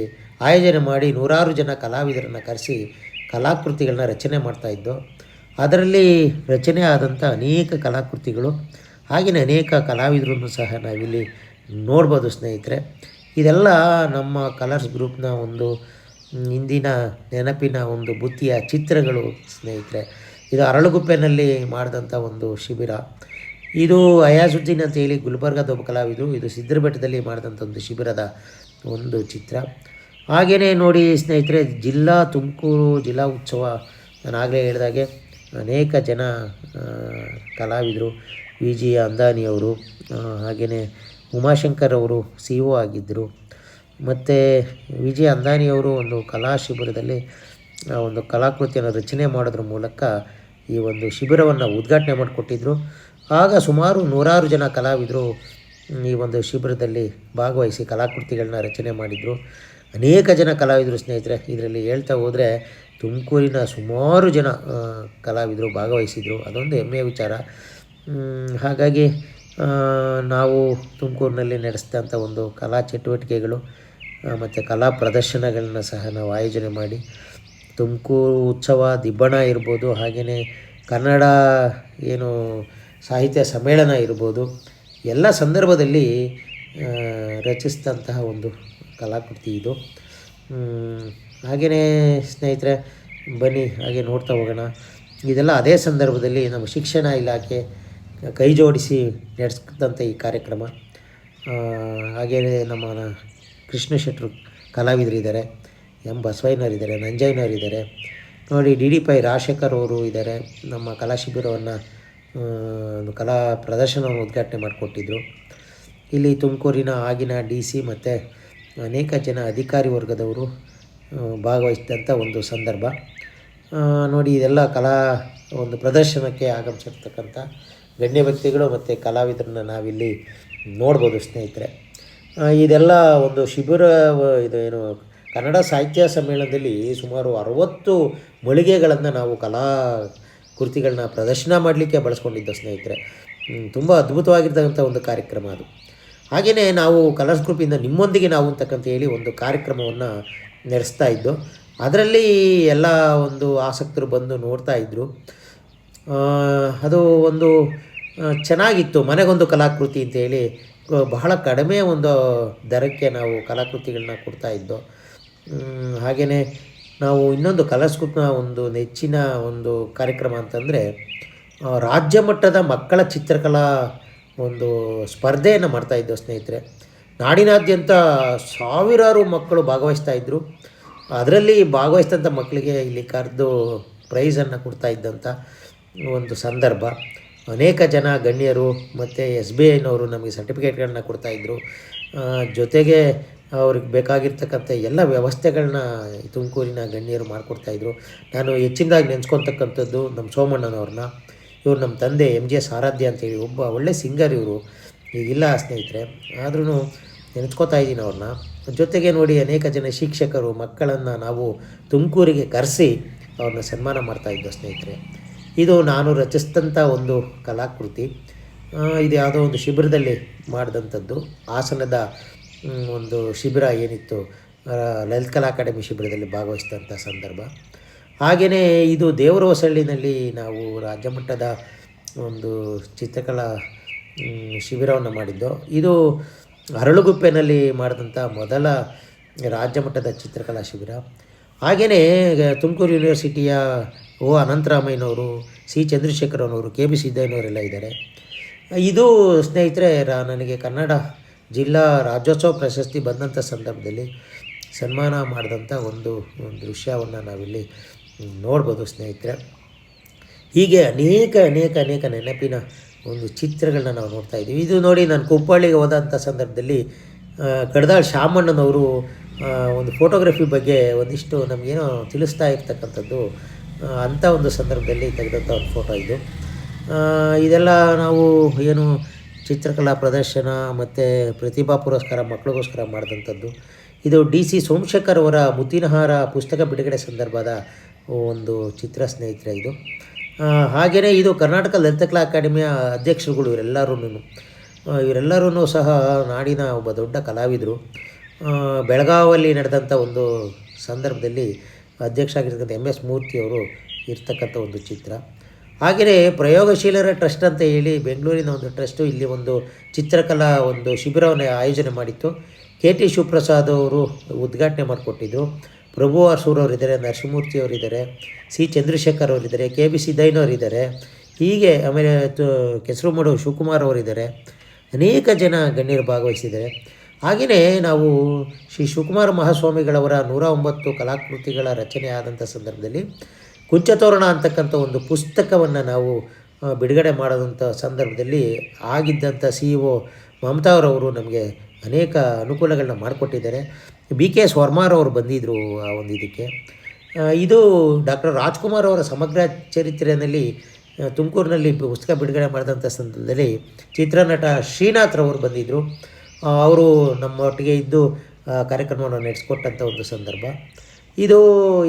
ಆಯೋಜನೆ ಮಾಡಿ ನೂರಾರು ಜನ ಕಲಾವಿದರನ್ನು ಕರೆಸಿ ಕಲಾಕೃತಿಗಳನ್ನ ರಚನೆ ಮಾಡ್ತಾಯಿದ್ದು. ಅದರಲ್ಲಿ ರಚನೆ ಆದಂಥ ಅನೇಕ ಕಲಾಕೃತಿಗಳು, ಹಾಗೆಯೇ ಅನೇಕ ಕಲಾವಿದರನ್ನು ಸಹ ನಾವಿಲ್ಲಿ ನೋಡ್ಬೋದು ಸ್ನೇಹಿತರೆ. ಇದೆಲ್ಲ ನಮ್ಮ ಕಲರ್ಸ್ ಗ್ರೂಪ್ನ ಒಂದು ಹಿಂದಿನ ನೆನಪಿನ ಒಂದು ಬುತ್ತಿಯ ಚಿತ್ರಗಳು ಸ್ನೇಹಿತರೆ. ಇದು ಅರಳುಗುಪ್ಪೆನಲ್ಲಿ ಮಾಡಿದಂಥ ಒಂದು ಶಿಬಿರ. ಇದು ಅಯಾಜುದ್ದೀನ್ ಅಂತ ಹೇಳಿ ಗುಲ್ಬರ್ಗದ ಒಬ್ಬ ಕಲಾವಿದರು, ಇದು ಸಿದ್ಧರಬೆಟ್ಟದಲ್ಲಿ ಮಾಡಿದಂಥ ಒಂದು ಶಿಬಿರದ ಒಂದು ಚಿತ್ರ. ಹಾಗೆಯೇ ನೋಡಿ ಸ್ನೇಹಿತರೆ, ತುಮಕೂರು ಜಿಲ್ಲಾ ಉತ್ಸವ, ನಾನು ಆಗಲೇ ಹೇಳಿದಾಗೆ ಅನೇಕ ಜನ ಕಲಾವಿದರು, VG ಅಂದಾನಿಯವರು, ಹಾಗೆಯೇ ಉಮಾಶಂಕರ್ ಅವರು CO ಆಗಿದ್ದರು. ಮತ್ತು VG ಅಂದಾನಿಯವರು ಒಂದು ಕಲಾ ಶಿಬಿರದಲ್ಲಿ ಒಂದು ಕಲಾಕೃತಿಯನ್ನು ರಚನೆ ಮಾಡೋದ್ರ ಮೂಲಕ ಈ ಒಂದು ಶಿಬಿರವನ್ನು ಉದ್ಘಾಟನೆ ಮಾಡಿಕೊಟ್ಟಿದ್ದರು. ಆಗ ಸುಮಾರು ನೂರಾರು ಜನ ಕಲಾವಿದರು ಈ ಒಂದು ಶಿಬಿರದಲ್ಲಿ ಭಾಗವಹಿಸಿ ಕಲಾಕೃತಿಗಳನ್ನ ರಚನೆ ಮಾಡಿದರು. ಅನೇಕ ಜನ ಕಲಾವಿದರು ಸ್ನೇಹಿತರೆ. ಇದರಲ್ಲಿ ಹೇಳ್ತಾ ಹೋದರೆ ತುಮಕೂರಿನ ಸುಮಾರು ಜನ ಕಲಾವಿದರು ಭಾಗವಹಿಸಿದರು. ಅದೊಂದು ಹೆಮ್ಮೆಯ ವಿಚಾರ. ಹಾಗಾಗಿ ನಾವು ತುಮಕೂರಿನಲ್ಲಿ ನಡೆಸಿದಂಥ ಒಂದು ಕಲಾ ಚಟುವಟಿಕೆಗಳು ಮತ್ತು ಕಲಾ ಪ್ರದರ್ಶನಗಳನ್ನ ಸಹ ನಾವು ಆಯೋಜನೆ ಮಾಡಿ, ತುಮಕೂರು ಉತ್ಸವ, ದಿಬ್ಬಣ ಇರ್ಬೋದು, ಹಾಗೆಯೇ ಕನ್ನಡ ಏನು ಸಾಹಿತ್ಯ ಸಮ್ಮೇಳನ ಇರ್ಬೋದು, ಎಲ್ಲ ಸಂದರ್ಭದಲ್ಲಿ ರಚಿಸಿದಂತಹ ಒಂದು ಕಲಾಕೃತಿ ಇದು. ಹಾಗೆಯೇ ಸ್ನೇಹಿತರೆ, ಬನ್ನಿ ಹಾಗೆ ನೋಡ್ತಾ ಹೋಗೋಣ. ಇದೆಲ್ಲ ಅದೇ ಸಂದರ್ಭದಲ್ಲಿ ನಮ್ಮ ಶಿಕ್ಷಣ ಇಲಾಖೆ ಕೈ ಜೋಡಿಸಿ ನಡೆಸಿದಂಥ ಈ ಕಾರ್ಯಕ್ರಮ. ಹಾಗೆಯೇ ನಮ್ಮ ಕೃಷ್ಣ ಶೆಟ್ಟರು ಕಲಾವಿದರಿದ್ದಾರೆ, ಎಂ ಬಸವಯ್ಯನವರಿದ್ದಾರೆ, ನಂಜಯ್ಯನವರಿದ್ದಾರೆ, ನೋಡಿ ಡಿ ಡಿ ಪೈ ರಾಜಶೇಖರ್ ಅವರು ಇದ್ದಾರೆ. ನಮ್ಮ ಕಲಾ ಶಿಬಿರವನ್ನು ಒಂದು ಕಲಾ ಪ್ರದರ್ಶನವನ್ನು ಉದ್ಘಾಟನೆ ಮಾಡಿಕೊಟ್ಟಿದ್ದರು. ಇಲ್ಲಿ ತುಮಕೂರಿನ ಆಗಿನ ಡಿ ಸಿ ಮತ್ತು ಅನೇಕ ಜನ ಅಧಿಕಾರಿ ವರ್ಗದವರು ಭಾಗವಹಿಸಿದಂಥ ಒಂದು ಸಂದರ್ಭ. ನೋಡಿ ಇದೆಲ್ಲ ಕಲಾ ಒಂದು ಪ್ರದರ್ಶನಕ್ಕೆ ಆಗಮಿಸಿರ್ತಕ್ಕಂಥ ಗಣ್ಯ ವ್ಯಕ್ತಿಗಳು ಮತ್ತು ಕಲಾವಿದರನ್ನ ನಾವಿಲ್ಲಿ ನೋಡ್ಬೋದು ಸ್ನೇಹಿತರೆ. ಇದೆಲ್ಲ ಒಂದು ಶಿಬಿರ, ಇದು ಏನು ಕನ್ನಡ ಸಾಹಿತ್ಯ ಸಮ್ಮೇಳನದಲ್ಲಿ ಸುಮಾರು 60 ಮಳಿಗೆಗಳನ್ನು ನಾವು ಕಲಾ ಕೃತಿಗಳನ್ನ ಪ್ರದರ್ಶನ ಮಾಡಲಿಕ್ಕೆ ಬಳಸ್ಕೊಂಡಿದ್ದು ಸ್ನೇಹಿತರೆ. ತುಂಬ ಅದ್ಭುತವಾಗಿರ್ತಕ್ಕಂಥ ಒಂದು ಕಾರ್ಯಕ್ರಮ ಅದು. ಹಾಗೆಯೇ ನಾವು ಕಲರ್ಸ್ ಗ್ರೂಪಿಂದ ನಿಮ್ಮೊಂದಿಗೆ ನಾವು ಅಂತಕ್ಕಂತ ಹೇಳಿ ಒಂದು ಕಾರ್ಯಕ್ರಮವನ್ನು ನಡೆಸ್ತಾ ಇದ್ದು, ಅದರಲ್ಲಿ ಎಲ್ಲ ಒಂದು ಆಸಕ್ತರು ಬಂದು ನೋಡ್ತಾ ಇದ್ದರು. ಅದು ಒಂದು ಚೆನ್ನಾಗಿತ್ತು. ಮನೆಗೊಂದು ಕಲಾಕೃತಿ ಅಂತೇಳಿ ಬಹಳ ಕಡಿಮೆ ಒಂದು ದರಕ್ಕೆ ನಾವು ಕಲಾಕೃತಿಗಳನ್ನ ಕೊಡ್ತಾಯಿದ್ದೋ. ಹಾಗೆಯೇ ನಾವು ಇನ್ನೊಂದು ಕಲರ್ಸ್ ಗ್ರೂಪ್ನ ಒಂದು ನೆಚ್ಚಿನ ಒಂದು ಕಾರ್ಯಕ್ರಮ ಅಂತಂದರೆ ರಾಜ್ಯ ಮಟ್ಟದ ಮಕ್ಕಳ ಚಿತ್ರಕಲಾ ಒಂದು ಸ್ಪರ್ಧೆಯನ್ನು ಮಾಡ್ತಾಯಿದ್ದೋ ಸ್ನೇಹಿತರೆ. ನಾಡಿನಾದ್ಯಂತ ಸಾವಿರಾರು ಮಕ್ಕಳು ಭಾಗವಹಿಸ್ತಾಯಿದ್ರು. ಅದರಲ್ಲಿ ಭಾಗವಹಿಸಿದಂಥ ಮಕ್ಕಳಿಗೆ ಇಲ್ಲಿ ಕರೆದು ಪ್ರೈಸನ್ನು ಕೊಡ್ತಾಯಿದ್ದಂಥ ಒಂದು ಸಂದರ್ಭ. ಅನೇಕ ಜನ ಗಣ್ಯರು ಮತ್ತು SBIನವರು ನಮಗೆ ಸರ್ಟಿಫಿಕೇಟ್ಗಳನ್ನ ಕೊಡ್ತಾಯಿದ್ರು. ಜೊತೆಗೆ ಅವ್ರಿಗೆ ಬೇಕಾಗಿರ್ತಕ್ಕಂಥ ಎಲ್ಲ ವ್ಯವಸ್ಥೆಗಳನ್ನ ತುಮಕೂರಿನ ಗಣ್ಯರು ಮಾಡಿಕೊಡ್ತಾಯಿದ್ರು. ನಾನು ಹೆಚ್ಚಿನದಾಗಿ ನೆನೆಸ್ಕೊತಕ್ಕಂಥದ್ದು ನಮ್ಮ ಸೋಮಣ್ಣನವ್ರನ್ನ. ಇವರು ನಮ್ಮ ತಂದೆ MGS ಆರಾಧ್ಯ ಅಂತೇಳಿ ಒಬ್ಬ ಒಳ್ಳೆ ಸಿಂಗರ್ ಇವರು. ಈಗಿಲ್ಲ ಸ್ನೇಹಿತರೆ, ಆದ್ರೂ ನೆನೆಸ್ಕೊತಾ ಇದ್ದೀನಿ ಅವ್ರನ್ನ. ಜೊತೆಗೆ ನೋಡಿ ಅನೇಕ ಜನ ಶಿಕ್ಷಕರು ಮಕ್ಕಳನ್ನು ನಾವು ತುಮಕೂರಿಗೆ ಕರೆಸಿ ಅವ್ರನ್ನ ಸನ್ಮಾನ ಮಾಡ್ತಾಯಿದ್ದೋ ಸ್ನೇಹಿತರೆ. ಇದು ನಾನು ರಚಿಸಿದಂಥ ಒಂದು ಕಲಾಕೃತಿ. ಇದು ಯಾವುದೋ ಒಂದು ಶಿಬಿರದಲ್ಲಿ ಮಾಡಿದಂಥದ್ದು. ಹಾಸನದ ಒಂದು ಶಿಬಿರ ಏನಿತ್ತು, ಲಲಿತ ಕಲಾ ಅಕಾಡೆಮಿ ಶಿಬಿರದಲ್ಲಿ ಭಾಗವಹಿಸಿದಂಥ ಸಂದರ್ಭ. ಹಾಗೆಯೇ ಇದು ದೇವರ ಹೊಸಳ್ಳಿನಲ್ಲಿ ನಾವು ರಾಜ್ಯ ಮಟ್ಟದ ಒಂದು ಚಿತ್ರಕಲಾ ಶಿಬಿರವನ್ನು ಮಾಡಿದ್ದು. ಇದು ಅರಳುಗುಪ್ಪೆನಲ್ಲಿ ಮಾಡಿದಂಥ ಮೊದಲ ರಾಜ್ಯ ಮಟ್ಟದ ಚಿತ್ರಕಲಾ ಶಿಬಿರ. ಹಾಗೆಯೇ ತುಮಕೂರು ಯೂನಿವರ್ಸಿಟಿಯ ಅನಂತರಾಮಯ್ಯನವರು, ಸಿ ಚಂದ್ರಶೇಖರನವರು, KB ಸಿದ್ದಯ್ಯನವರೆಲ್ಲ ಇದ್ದಾರೆ. ಇದು ಸ್ನೇಹಿತರೆ ನನಗೆ ಕನ್ನಡ ಜಿಲ್ಲಾ ರಾಜ್ಯೋತ್ಸವ ಪ್ರಶಸ್ತಿ ಬಂದಂಥ ಸಂದರ್ಭದಲ್ಲಿ ಸನ್ಮಾನ ಮಾಡಿದಂಥ ಒಂದು ದೃಶ್ಯವನ್ನು ನಾವಿಲ್ಲಿ ನೋಡ್ಬೋದು ಸ್ನೇಹಿತರೆ. ಹೀಗೆ ಅನೇಕ ನೆನಪಿನ ಒಂದು ಚಿತ್ರಗಳನ್ನ ನಾವು ನೋಡ್ತಾ ಇದ್ದೀವಿ. ಇದು ನೋಡಿ, ನಾನು ಕುಪ್ಪಳ್ಳಿಗೆ ಹೋದಂಥ ಸಂದರ್ಭದಲ್ಲಿ ಕಡದಾಳ್ ಶಾಮಣ್ಣನವರು ಒಂದು ಫೋಟೋಗ್ರಫಿ ಬಗ್ಗೆ ಒಂದಿಷ್ಟು ನಮಗೇನೋ ತಿಳಿಸ್ತಾ ಇರ್ತಕ್ಕಂಥದ್ದು, ಅಂಥ ಒಂದು ಸಂದರ್ಭದಲ್ಲಿ ತೆಗೆದಂಥ ಒಂದು ಫೋಟೋ ಇದು. ಇದೆಲ್ಲ ನಾವು ಏನು ಚಿತ್ರಕಲಾ ಪ್ರದರ್ಶನ ಮತ್ತು ಪ್ರತಿಭಾ ಪುರಸ್ಕಾರ ಮಕ್ಕಳಿಗೋಸ್ಕರ ಮಾಡಿದಂಥದ್ದು. ಇದು DC ಸೋಮಶೇಖರ್ ಅವರ ಮುತ್ತಿನಹಾರ ಪುಸ್ತಕ ಬಿಡುಗಡೆ ಸಂದರ್ಭದ ಒಂದು ಚಿತ್ರ ಸ್ನೇಹಿತರೆ ಇದು. ಹಾಗೆಯೇ ಇದು ಕರ್ನಾಟಕ ಲಲಿತ ಕಲಾ ಅಕಾಡೆಮಿಯ ಅಧ್ಯಕ್ಷರುಗಳು ಇವರೆಲ್ಲರೂ ಸಹ ನಾಡಿನ ಒಬ್ಬ ದೊಡ್ಡ ಕಲಾವಿದರು. ಬೆಳಗಾವಿಯಲ್ಲಿ ನಡೆದಂಥ ಒಂದು ಸಂದರ್ಭದಲ್ಲಿ ಅಧ್ಯಕ್ಷ ಆಗಿರ್ತಕ್ಕಂಥ MS ಮೂರ್ತಿಯವರು ಇರ್ತಕ್ಕಂಥ ಒಂದು ಚಿತ್ರ. ಹಾಗೆಯೇ ಪ್ರಯೋಗಶೀಲರ ಟ್ರಸ್ಟ್ ಅಂತ ಹೇಳಿ ಬೆಂಗಳೂರಿನ ಒಂದು ಟ್ರಸ್ಟು ಇಲ್ಲಿ ಒಂದು ಚಿತ್ರಕಲಾ ಒಂದು ಶಿಬಿರವನ್ನು ಆಯೋಜನೆ ಮಾಡಿತ್ತು. KT ಶಿವಪ್ರಸಾದ್ ಅವರು ಉದ್ಘಾಟನೆ ಮಾಡಿಕೊಟ್ಟಿದ್ರು. ಪ್ರಭು ಅರಸೂರವರಿದ್ದಾರೆ, ನರಸಿಂಹಮೂರ್ತಿಯವರಿದ್ದಾರೆ, ಸಿ ಚಂದ್ರಶೇಖರ್ ಅವರಿದ್ದಾರೆ, KB ಸಿದ್ದಯ್ಯನವರಿದ್ದಾರೆ. ಹೀಗೆ ಆಮೇಲೆ ಕೆಸರುಮಡು ಶಿವಕುಮಾರ್ ಅವರಿದ್ದಾರೆ. ಅನೇಕ ಜನ ಗಣ್ಯರು ಭಾಗವಹಿಸಿದ್ದಾರೆ. ಹಾಗೆಯೇ ನಾವು ಶ್ರೀ ಶಿವಕುಮಾರ ಮಹಾಸ್ವಾಮಿಗಳವರ 109 ಕಲಾಕೃತಿಗಳ ರಚನೆ ಆದಂಥ ಸಂದರ್ಭದಲ್ಲಿ ಕುಂಚತೋರಣ ಅಂತಕ್ಕಂಥ ಒಂದು ಪುಸ್ತಕವನ್ನು ನಾವು ಬಿಡುಗಡೆ ಮಾಡೋದಂಥ ಸಂದರ್ಭದಲ್ಲಿ ಆಗಿದ್ದಂಥ CEO ಮಮತಾ ಅವರವರು ನಮಗೆ ಅನೇಕ ಅನುಕೂಲಗಳನ್ನ ಮಾಡಿಕೊಟ್ಟಿದ್ದಾರೆ. BK ಸ್ವರ್ಮಾರ್ ಅವರು ಬಂದಿದ್ದರು ಆ ಒಂದು ಇದಕ್ಕೆ. ಇದು ಡಾಕ್ಟರ್ ರಾಜ್ಕುಮಾರ್ ಅವರ ಸಮಗ್ರ ಚರಿತ್ರೆಯಲ್ಲಿ ತುಮಕೂರಿನಲ್ಲಿ ಪುಸ್ತಕ ಬಿಡುಗಡೆ ಮಾಡಿದಂಥ ಸಂದರ್ಭದಲ್ಲಿ ಚಿತ್ರನಟ ಶ್ರೀನಾಥ್ರವರು ಬಂದಿದ್ದರು. ಅವರು ನಮ್ಮೊಟ್ಟಿಗೆ ಇದ್ದು ಕಾರ್ಯಕ್ರಮವನ್ನು ನಡೆಸಿಕೊಟ್ಟಂಥ ಒಂದು ಸಂದರ್ಭ ಇದು.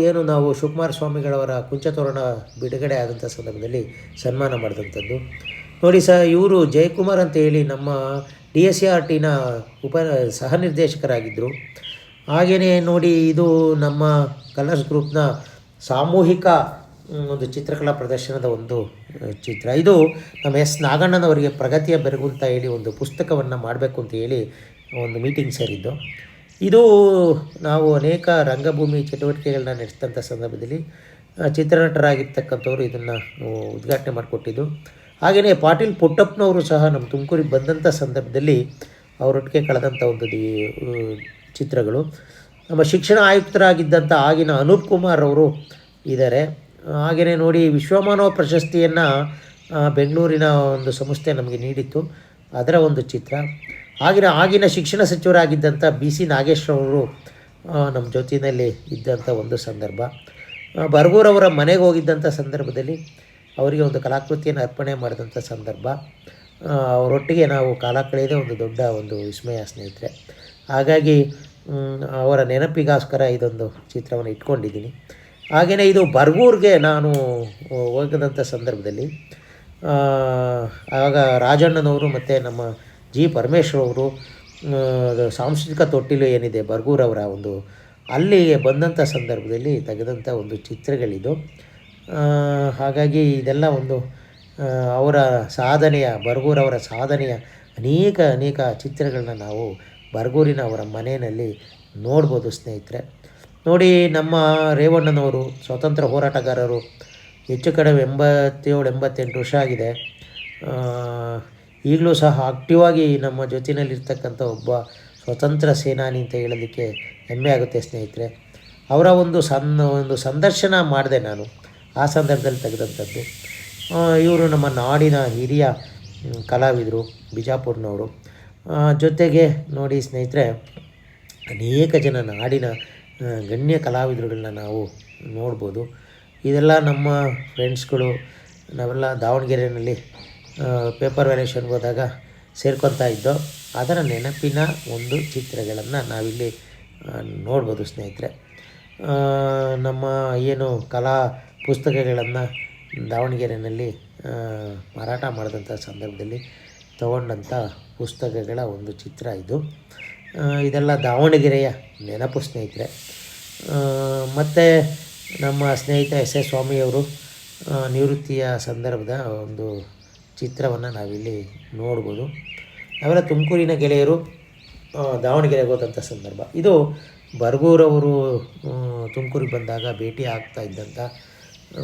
ಏನು ನಾವು ಶಿವಕುಮಾರ ಸ್ವಾಮಿಗಳವರ ಕುಂಚತೋರಣ ಬಿಡುಗಡೆ ಆದಂಥ ಸಂದರ್ಭದಲ್ಲಿ ಸನ್ಮಾನ ಮಾಡಿದಂಥದ್ದು ನೋಡಿ ಇವರು ಜಯಕುಮಾರ್ ಅಂತ ಹೇಳಿ ನಮ್ಮ DSCRTನ ಸಹ ನಿರ್ದೇಶಕರಾಗಿದ್ದರು. ಹಾಗೆಯೇ ನೋಡಿ, ಇದು ನಮ್ಮ ಕಲರ್ಸ್ ಗ್ರೂಪ್ನ ಸಾಮೂಹಿಕ ಒಂದು ಚಿತ್ರಕಲಾ ಪ್ರದರ್ಶನದ ಒಂದು ಚಿತ್ರ. ಇದು ನಮ್ಮ ನಾಗಣ್ಣನವರಿಗೆ ಪ್ರಗತಿಯ ಬೆರಗು ಅಂತ ಹೇಳಿ ಒಂದು ಪುಸ್ತಕವನ್ನು ಮಾಡಬೇಕು ಅಂತ ಹೇಳಿ ಒಂದು ಮೀಟಿಂಗ್ ಸೇರಿದ್ದು. ಇದು ನಾವು ಅನೇಕ ರಂಗಭೂಮಿ ಚಟುವಟಿಕೆಗಳನ್ನ ನಡೆಸಿದಂಥ ಸಂದರ್ಭದಲ್ಲಿ ಚಿತ್ರನಟರಾಗಿರ್ತಕ್ಕಂಥವ್ರು ಇದನ್ನು ಉದ್ಘಾಟನೆ ಮಾಡಿಕೊಟ್ಟಿದ್ದು. ಹಾಗೆಯೇ ಪಾಟೀಲ್ ಪುಟ್ಟಪ್ಪನವರು ಸಹ ನಮ್ಮ ತುಮಕೂರಿಗೆ ಬಂದಂಥ ಸಂದರ್ಭದಲ್ಲಿ ಅವರೊಟ್ಟಿಗೆ ಕಳೆದಂಥ ಒಂದು ಚಿತ್ರಗಳು. ನಮ್ಮ ಶಿಕ್ಷಣ ಆಯುಕ್ತರಾಗಿದ್ದಂಥ ಆಗಿನ ಅನೂಪ್ ಕುಮಾರ್ ಅವರು ಇದ್ದಾರೆ. ಹಾಗೆಯೇ ನೋಡಿ, ವಿಶ್ವಮಾನವ ಪ್ರಶಸ್ತಿಯನ್ನು ಬೆಂಗಳೂರಿನ ಒಂದು ಸಂಸ್ಥೆ ನಮಗೆ ನೀಡಿತ್ತು, ಅದರ ಒಂದು ಚಿತ್ರ. ಆಗಿನ ಶಿಕ್ಷಣ ಸಚಿವರಾಗಿದ್ದಂಥ BC ನಾಗೇಶ್ವರವರು ನಮ್ಮ ಜೊತೆಯಲ್ಲಿ ಇದ್ದಂಥ ಒಂದು ಸಂದರ್ಭ. ಬರ್ಗೂರವರ ಮನೆಗೆ ಹೋಗಿದ್ದಂಥ ಸಂದರ್ಭದಲ್ಲಿ ಅವರಿಗೆ ಒಂದು ಕಲಾಕೃತಿಯನ್ನು ಅರ್ಪಣೆ ಮಾಡಿದಂಥ ಸಂದರ್ಭ. ಅವರೊಟ್ಟಿಗೆ ನಾವು ಕಾಲ ಕಳೆಯೋದೇ ಒಂದು ದೊಡ್ಡ ಒಂದು ವಿಸ್ಮಯ ಸ್ನೇಹಿತರೆ. ಹಾಗಾಗಿ ಅವರ ನೆನಪಿಗೋಸ್ಕರ ಇದೊಂದು ಚಿತ್ರವನ್ನು ಇಟ್ಕೊಂಡಿದ್ದೀನಿ. ಹಾಗೆಯೇ ಇದು ಬರ್ಗೂರಿಗೆ ನಾನು ಹೋಗದಂಥ ಸಂದರ್ಭದಲ್ಲಿ ಆಗ ರಾಜಣ್ಣನವರು ಮತ್ತು ನಮ್ಮ G. ಪರಮೇಶ್ವರವರು ಸಾಂಸ್ಕೃತಿಕ ತೊಟ್ಟಿಲು ಏನಿದೆ ಬರ್ಗೂರವರ ಒಂದು, ಅಲ್ಲಿಗೆ ಬಂದಂಥ ಸಂದರ್ಭದಲ್ಲಿ ತೆಗೆದಂಥ ಒಂದು ಚಿತ್ರಗಳಿದು. ಹಾಗಾಗಿ ಇದೆಲ್ಲ ಒಂದು ಅವರ ಬರ್ಗೂರವರ ಸಾಧನೆಯ ಅನೇಕ ಚಿತ್ರಗಳನ್ನ ನಾವು ಬರ್ಗೂರಿನ ಅವರ ಮನೆಯಲ್ಲಿ ನೋಡ್ಬೋದು ಸ್ನೇಹಿತರೆ. ನೋಡಿ, ನಮ್ಮ ರೇವಣ್ಣನವರು ಸ್ವಾತಂತ್ರ್ಯ ಹೋರಾಟಗಾರರು, ಹೆಚ್ಚು ಕಡಿಮೆ 87-88 ವರ್ಷ ಆಗಿದೆ. ಈಗಲೂ ಸಹ ಆಕ್ಟಿವ್ ಆಗಿ ನಮ್ಮ ಜೊತೆಯಲ್ಲಿರ್ತಕ್ಕಂಥ ಒಬ್ಬ ಸ್ವತಂತ್ರ ಸೇನಾನಿ ಅಂತ ಹೇಳೋದಕ್ಕೆ ಹೆಮ್ಮೆ ಆಗುತ್ತೆ ಸ್ನೇಹಿತರೆ. ಅವರ ಒಂದು ಸಂದರ್ಶನ ಮಾಡಿದೆ ನಾನು, ಆ ಸಂದರ್ಭದಲ್ಲಿ ತೆಗೆದಂಥದ್ದು. ಇವರು ನಮ್ಮ ನಾಡಿನ ಹಿರಿಯ ಕಲಾವಿದರು, ಬಿಜಾಪುರನವರು. ಜೊತೆಗೆ ನೋಡಿ ಸ್ನೇಹಿತರೆ, ಅನೇಕ ಜನ ನಾಡಿನ ಗಣ್ಯ ಕಲಾವಿದರುಗಳನ್ನ ನಾವು ನೋಡ್ಬೋದು. ಇದೆಲ್ಲ ನಮ್ಮ ಫ್ರೆಂಡ್ಸ್ಗಳು, ನಾವೆಲ್ಲ ದಾವಣಗೆರೆಯಲ್ಲಿ ಪೇಪರ್ ವ್ಯಾಲ್ಯೂಷನ್ಗೆ ಹೋದಾಗ ಸೇರ್ಕೊತಾ ಇದ್ದೋ, ಅದರ ನೆನಪಿನ ಒಂದು ಚಿತ್ರಗಳನ್ನು ನಾವಿಲ್ಲಿ ನೋಡ್ಬೋದು ಸ್ನೇಹಿತರೆ. ನಮ್ಮ ಏನು ಕಲಾ ಪುಸ್ತಕಗಳನ್ನು ದಾವಣಗೆರೆಯಲ್ಲಿ ಮಾರಾಟ ಮಾಡಿದಂಥ ಸಂದರ್ಭದಲ್ಲಿ ತಗೊಂಡಂಥ ಪುಸ್ತಕಗಳ ಒಂದು ಚಿತ್ರ ಇದು. ಇದೆಲ್ಲ ದಾವಣಗೆರೆಯ ನೆನಪು ಸ್ನೇಹಿತರೆ. ಮತ್ತು ನಮ್ಮ ಸ್ನೇಹಿತ S. S. ಸ್ವಾಮಿಯವರು ನಿವೃತ್ತಿಯ ಸಂದರ್ಭದ ಒಂದು ಚಿತ್ರವನ್ನು ನಾವಿಲ್ಲಿ ನೋಡ್ಬೋದು. ನಾವೆಲ್ಲ ತುಮಕೂರಿನ ಗೆಳೆಯರು ದಾವಣಗೆರೆಗೆ ಹೋದಂಥ ಸಂದರ್ಭ ಇದು. ಬರ್ಗೂರವರು ತುಮಕೂರಿಗೆ ಬಂದಾಗ ಭೇಟಿ ಆಗ್ತಾ ಇದ್ದಂಥ